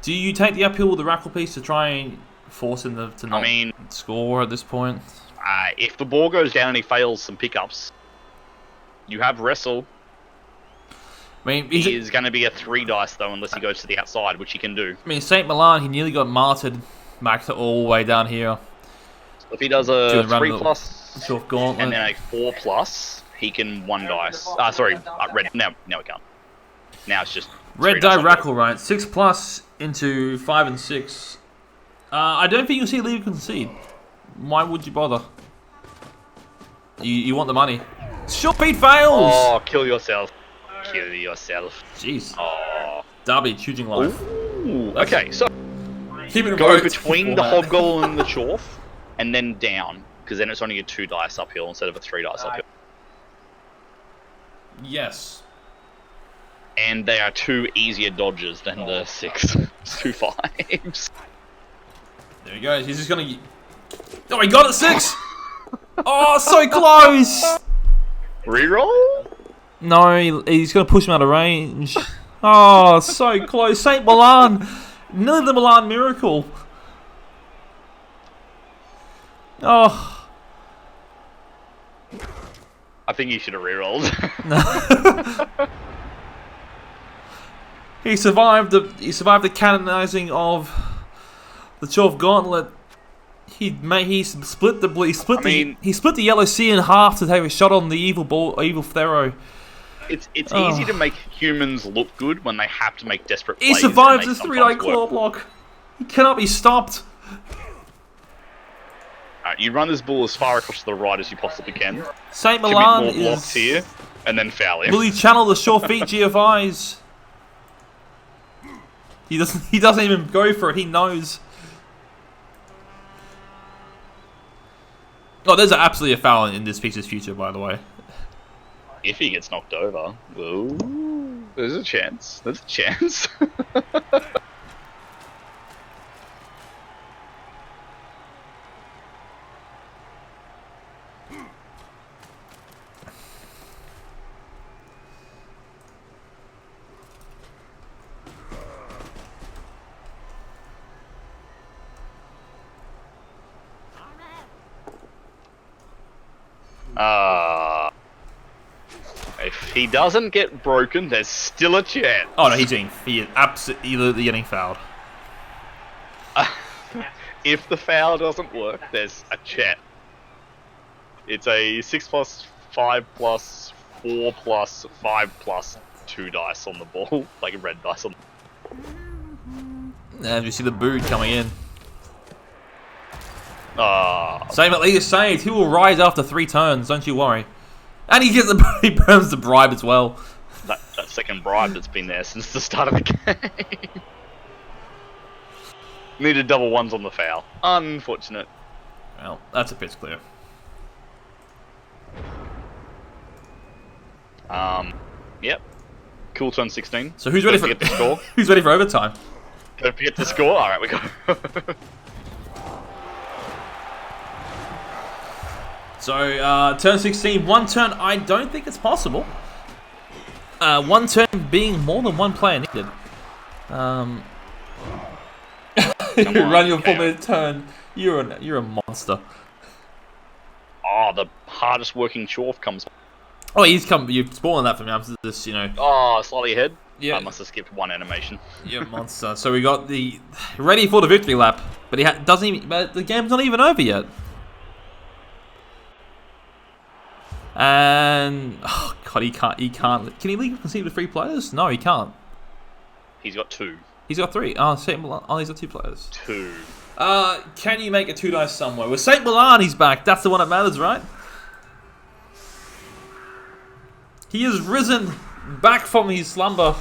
do you take the uphill with the Rackle piece to try and force him to not score at this point? If the ball goes down and he fails some pickups, you have wrestle. I mean, he is going to be a 3 dice though, unless he goes to the outside, which he can do. I mean, St.Milan, he nearly got martyred back to all the way down here. So if he does a 3+ short gauntlet and then a 4+, he can 1 dice. Sorry, red. No, we can't. Now it's just red die Rackle, right? 6+ into 5 and 6. I don't think you'll see Leave concede. Why would you bother? You want the money. Short beat fails! Oh, kill yourself. Kill yourself. Jeez. Oh. Darby choosing life. Ooh. Okay, so go between the hobgoblin and the chorf, and then down, because then it's only a 2 dice uphill instead of a 3 dice uphill. Yes. And they are 2 easier dodges than the 6. It's 2 5s. There he goes. He's just gonna. Oh, he got it 6. Oh, so close. Reroll. No, he's going to push him out of range. Oh, so close. St.Milan. Nearly the Milan miracle. Oh. I think he should have rerolled. He survived the canonizing of the 12 Gauntlet. He split the Yellow Sea in half to take a shot on the evil Pharaoh. It's easy to make humans look good when they have to make desperate plays. He survives the 3-die claw block. He cannot be stopped. Alright, you run this bull as far across to the right as you possibly can. St.Milan is... blocks here, and then foul him. Will he channel the short feet GFIs? He doesn't even go for it, he knows. Oh, there's absolutely a foul in this piece's future, by the way. If he gets knocked over, ooh, there's a chance. There's a chance. If he doesn't get broken, there's still a chance. Oh no, he is absolutely getting fouled. If the foul doesn't work, there's a chance. It's a 6 plus 5 plus 4 plus 5 plus 2 dice on the ball, like a red dice on. And you see the boot coming in. Ah, Same at least saved. He will rise after 3 turns. Don't you worry. And he burns the bribe as well. that second bribe that's been there since the start of the game. Needed double ones on the foul. Unfortunate. Well, that's a pitch clear. Yep. Cool turn 16. So who's ready for the score? Who's ready for overtime? Don't forget to score. All right, we go. So turn 16, 1 turn. I don't think it's possible. 1 turn being more than 1 player needed. Run your 4-minute turn. You're a monster. Oh, the hardest working Chorf comes. Oh, he's come. You're spoiling that for me. I'm just, Oh, slightly ahead. Yeah. I must have skipped one animation. You're a monster. So we got the ready for the victory lap, but he doesn't even. But the game's not even over yet. And oh god, he can't. Can he legally concede with 3 players? No, he can't. He's got 2. He's got 3. Oh, St.Milan. Oh, he's got 2 players. 2. Can you make a 2 dice somewhere? With St.Milan, he's back. That's the one that matters, right? He has risen back from his slumber.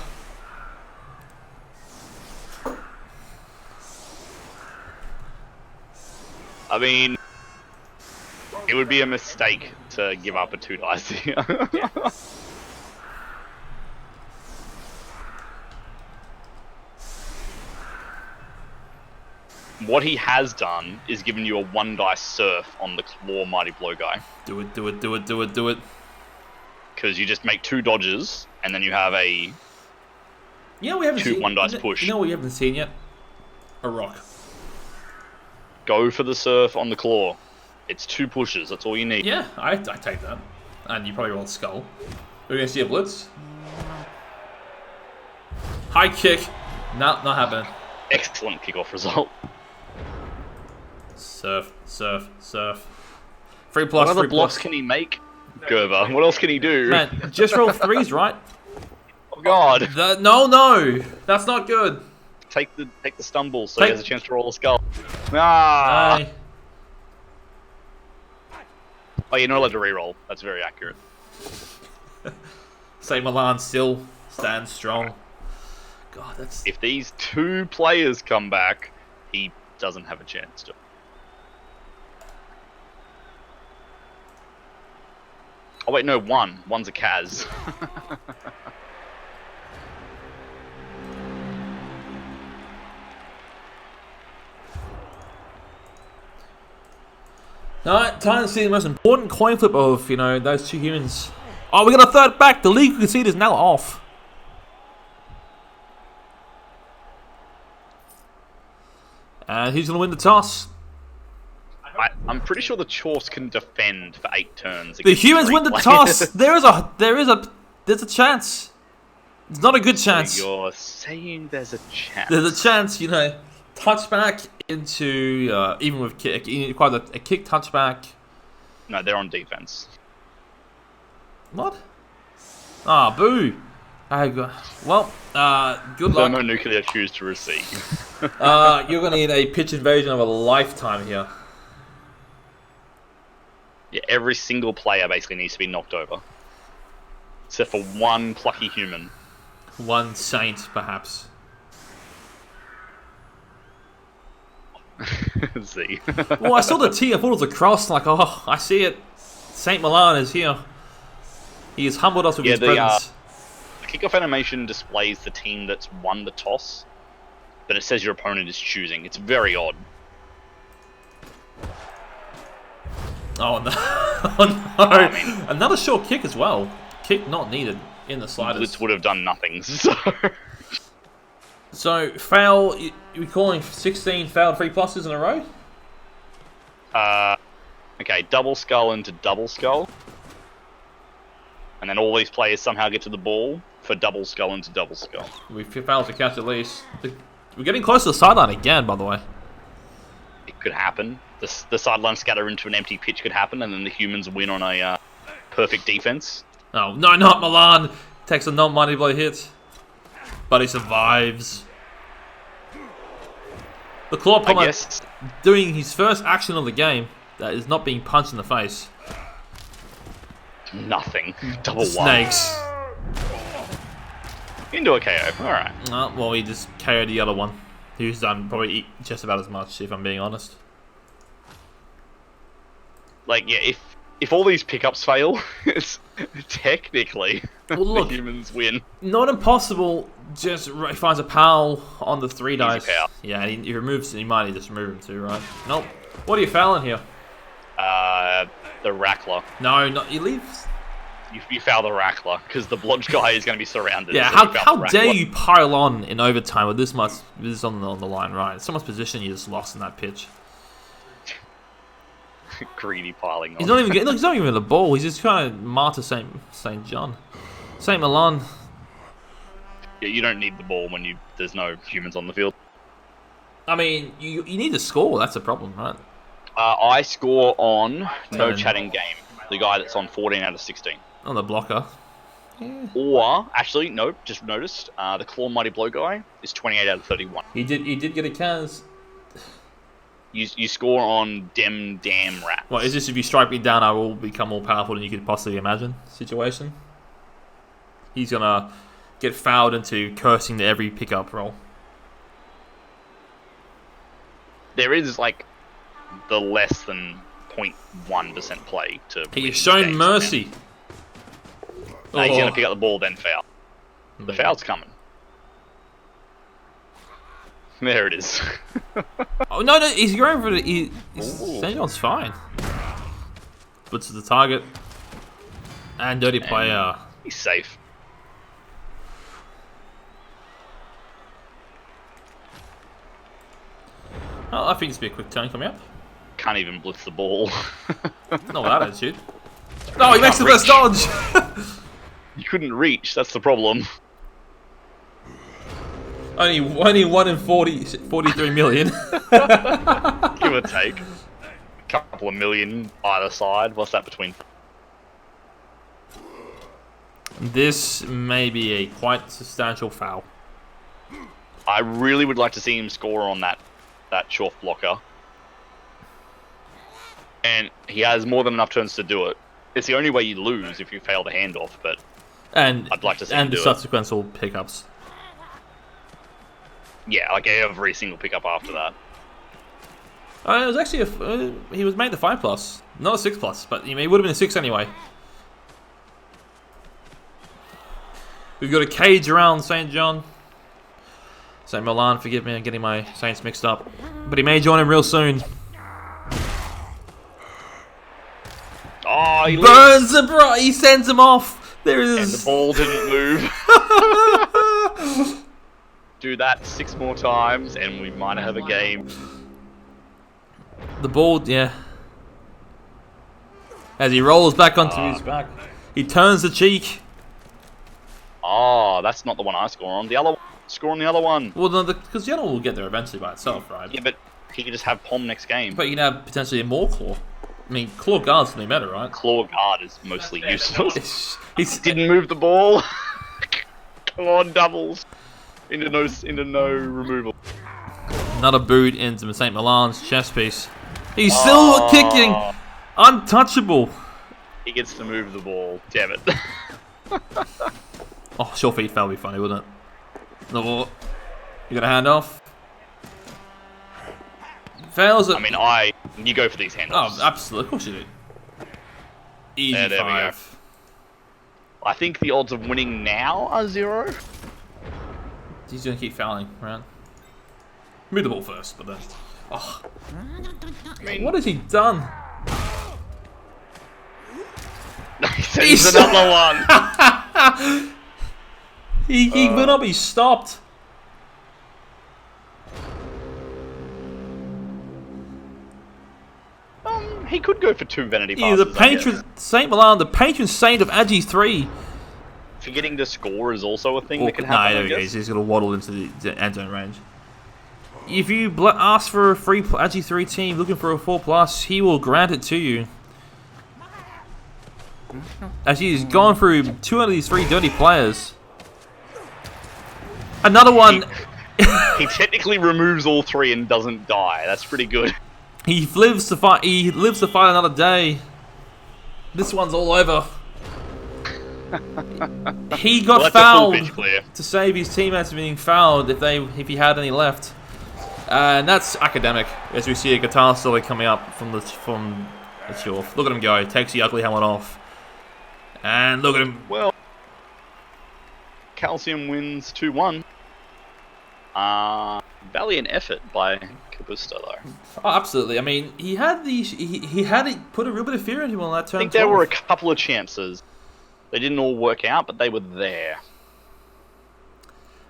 I mean, it would be a mistake to give up a 2 dice here. What he has done is given you a 1 dice surf on the Claw Mighty Blow guy. Do it, do it, do it, do it, do it. Because you just make 2 dodges, and then you have a We haven't 2 seen 1 dice push. You know what we haven't seen yet? A rock. Go for the surf on the Claw. It's 2 pushes, that's all you need. Yeah, I take that. And you probably roll skull. We're gonna see a blitz. High kick. Not happening. Excellent kickoff result. Surf. 3 plus. What other 3 blocks plus. can he make? Gerber. What else can he do? Man, just roll 3s, right? Oh god. No, that's not good. Take the stumble so he has a chance to roll a skull. Oh, you're not allowed to reroll. That's very accurate. St. Milan still stands strong. God, that's... If these 2 players come back, he doesn't have a chance to. Oh wait, no, 1. 1's a Kaz. No, time to see the most important coin flip of, those 2 humans. Oh, we got a 3rd back. The legal concede is now off. And who's going to win the toss? I'm pretty sure the Chorfs can defend for 8 turns. The humans win the toss. There's a chance. It's not a good chance. So you're saying there's a chance. There's a chance, touchback into even with kick, quite a kick touchback. No, they're on defense. What? Ah, boo. Good luck. Thermonuclear choose to receive. You're going to need a pitch invasion of a lifetime here. Yeah, every single player basically needs to be knocked over. Except for 1 plucky human. 1 saint, perhaps. Z. Well, I saw the T. I thought it was a cross. Like, oh, I see it. St. Milan is here. He has humbled us with his presence. The kickoff animation displays the team that's won the toss, but it says your opponent is choosing. It's very odd. Oh no! Oh no! I mean, another short kick as well. Kick not needed in the slightest. Blitz would have done nothing. So foul. You're calling 16 fouled 3 pluses in a row? Okay, double skull into double skull, and then all these players somehow get to the ball for double skull into double skull. We failed to catch at least. We're getting close to the sideline again, by the way. It could happen. the sideline scatter into an empty pitch could happen, and then the humans win on a perfect defense. Oh, no, not Milan. Takes a non-money blow hit. But he survives. The Claw Pomber doing his first action of the game that is not being punched in the face. Nothing. Double Snakes. Into a KO. Alright. Well, he just KO'd the other one. Who's done probably just about as much, if I'm being honest. Like, yeah, if all these pickups fail, it's technically look, the humans win. Not impossible. Just finds a pal on the 3 dice. Power. Yeah, and he removes. He might just remove him too, right? Nope. What are you fouling here? The Rackler. No, not you leave. You foul the Rackler because the blodge guy is going to be surrounded. Yeah, so how dare you pile on in overtime with this much? This on the line, right? Someone's position you just lost in that pitch. Greedy piling on. He's not even getting. Look, he's not even the ball. He's just trying to martyr St. John, St.Milan. Yeah, you don't need the ball when there's no humans on the field. I mean, you need to score. That's the problem, right? I score on no chatting game. The guy that's on 14 out of 16. On the blocker. Yeah. Or actually, no. Just noticed the Claw Mighty Blow guy is 28 out of 31. He did get a Kaz. You score on damn rat. What is this? If you strike me down, I will become more powerful than you could possibly imagine. Situation. He's gonna get fouled into cursing to every pickup roll. There is like the less than 0.1% play to. He's shown mercy. No, he's gonna pick up the ball, then foul. The foul's coming. There it is. Oh no, he's going for the. St. John's fine. Puts the target. And dirty player. He's safe. Well, I think it's be a quick turn coming up. Can't even blitz the ball. Not with that attitude. No, he makes the first dodge! You couldn't reach, that's the problem. Only 1 in 43 million. Give or take. A couple of million either side. What's that between? This may be a quite substantial foul. I really would like to see him score on that Schorf blocker. And he has more than enough turns to do it. It's the only way you lose if you fail the handoff, but I'd like to see him do it. And the subsequential pickups. Yeah, like every single pickup after that. It was actually he was made the 5+, not a 6+, but he would have been a 6 anyway. We've got a cage around St. John. St. Milan, forgive me, I'm getting my Saints mixed up. But he may join him real soon. Oh, he burns the bro. He sends him off. There it is. And the ball didn't move. Do that 6 more times, and we might have a game. The ball, yeah. As he rolls back onto his back, he turns the cheek. Oh, that's not the one I score on. The other one. Score on the other one. Well, no, because the other one will get there eventually by itself, right? Yeah, but he could just have POMB next game. But you can have potentially a more claw. I mean, claw guard's gonna be better, right? Claw guard is mostly useless. He didn't move the ball. Come on, doubles. Into no removal. Another boot into St. Milan's chest piece. He's still kicking. Untouchable. He gets to move the ball. Damn it. Oh, sure feet foul would be funny, wouldn't it? No, you got a hand off. Fails it. I mean, you go for these handoffs. Oh, absolutely. Of course you do. Easy there 5. I think the odds of winning now are 0. He's going to keep fouling, right? Move the ball first, but then... Oh. I mean, what has he done? He sends another one. He will not be stopped. He could go for 2 vanity passes. He's a patron, St. Milan, the patron saint of Agi 3. Forgetting to score is also a thing that can happen. No, he's going to waddle into the end zone range. if you ask for a free AG3 team looking for a 4+, he will grant it to you. As he's gone through 2 of these 3 dirty players. Another one. He technically removes all 3 and doesn't die. That's pretty good. He lives to fight. He lives to fight another day. This one's all over. He got fouled to save his teammates from being fouled if he had any left, and that's academic. As we see a guitar solo coming up from the shore. Look at him go. Takes the ugly helmet off, and look at him. Well, Calcium wins 2-1. Valiant effort by Kubusta, though. Oh, absolutely. I mean, he had put a real bit of fear into him on that turn. I think there were a couple of chances. They didn't all work out, but they were there.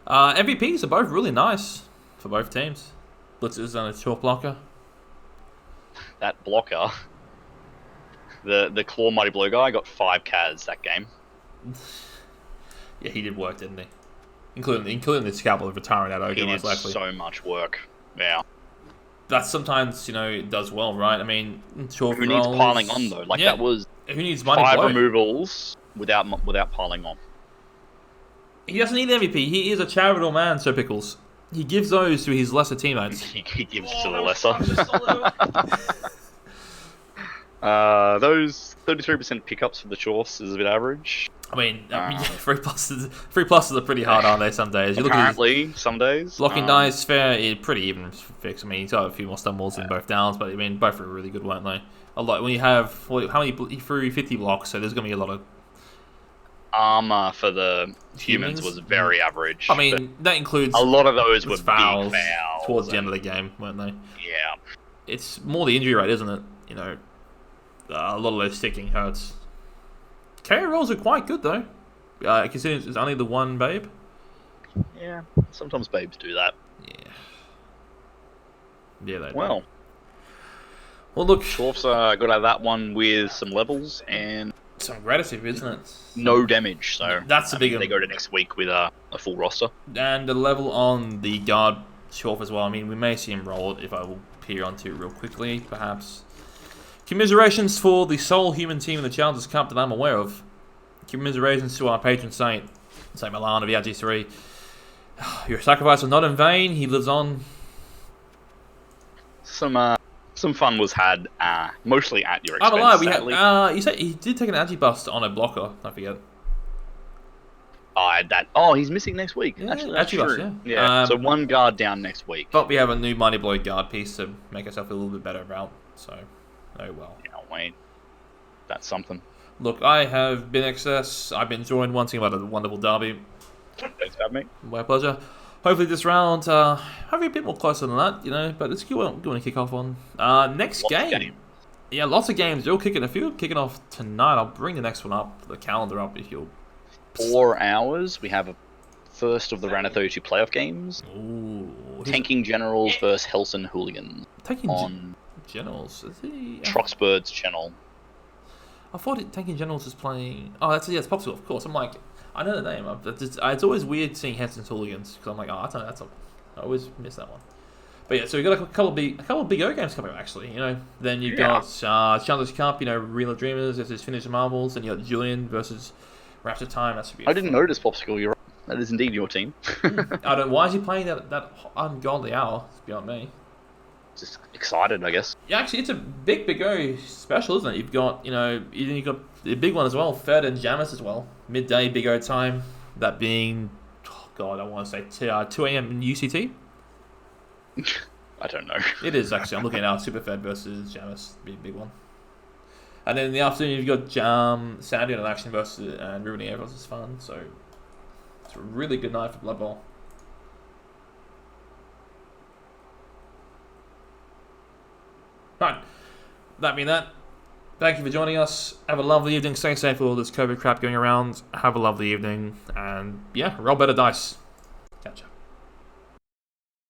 MVPs are both really nice for both teams. Blitzers and a short blocker. That blocker, the Claw Mighty Blow guy, got 5 CADs that game. Yeah, he did work, didn't he? Including the scalpel of retiring that ogre, most likely. He did so much work. Yeah. That sometimes, it does well, right? I mean, short Who needs piling on, though? Like, that was who needs Mighty 5 Blow? removals without piling on. He doesn't need MVP. He is a charitable man, Sir Pickles. He gives those to his lesser teammates. He gives to the lesser. Those 33% pickups for the Chorse is a bit average. I mean, 3+ are pretty hard, aren't they, some days? Apparently, some days. Blocking dice, fair, pretty even fix. I mean, he's got a few more stumbles in both downs, but I mean, both are really good, weren't they? A lot. When you have, how many, he threw 50 blocks, so there's going to be a lot of... Armor for the humans was very average. I mean, that includes... A lot of those were fouls big fouls. Towards the end of the game, weren't they? Yeah. It's more the injury rate, isn't it? A lot of those sticking hurts. KO rolls are quite good, though. Considering it's only the one babe. Yeah, sometimes babes do that. Yeah, they do. Well, look... Dwarfs got out of that one with some levels and... Some aggressive, isn't it? No damage, so... That's a big... They go to next week with a full roster. And the level on the guard Dwarf as well. I mean, we may see him roll it if I will peer onto it real quickly, perhaps. Commiserations for the sole human team in the Challengers Cup that I'm aware of. Commiserations to our patron saint, St.Milan of the AG3. Your sacrifice was not in vain. He lives on. Some fun was had, mostly at your expense. I'm alive. You said he did take an agi-bust on a blocker. Don't forget. I had that. Oh, he's missing next week. Yeah, actually, that's agi-bust, true. yeah. So 1 guard down next week. But we have a new Mighty Blow guard piece to make ourselves feel a little bit better about. So, oh well. Yeah, wait. That's something. Look, I have been excess. I've been joined once again by the wonderful Derby. Thanks for having me. My pleasure. Hopefully this round, hopefully a bit more closer than that, but it's good to kick off on. Next game. Yeah, lots of games. They're all kicking. If you're kicking off tonight, I'll bring the next one up, the calendar up, if you'll... 4 hours. We have a first of the round of 32 playoff games. Ooh. Tanking Generals versus Helson Hooligans. Tanking Generals? Is he... Troxbird's channel. I thought Tanking Generals is playing... Oh, it's Popsicle, of course. I'm like... I know the name. It's always weird seeing Helson's Hooligans because I'm like, I always miss that one. But yeah, so we've got a couple of big O games coming up actually. Then you've got Chandler's Cup. Real of Dreamers versus Finished Marvels, and you got Julian versus Rapture Time. That should be. I didn't notice Popsicle. You're right. That is indeed your team. I don't. Why is he playing that ungodly hour? It's beyond me. Just excited, I guess. Yeah, actually, it's a big O special, isn't it? You've got you've got the big one as well, Fed and Jamis as well. Midday big O time. That being, I want to say 2 a.m. in UCT. I don't know. It is actually. I'm looking at now. Super Fed versus Jamis, big one. And then in the afternoon, you've got Sandy and Action versus and Ruining Air versus Fun. So it's a really good night for Blood Bowl. Right. That being that, thank you for joining us. Have a lovely evening. Stay safe with all this COVID crap going around. Have a lovely evening. And yeah, roll better dice.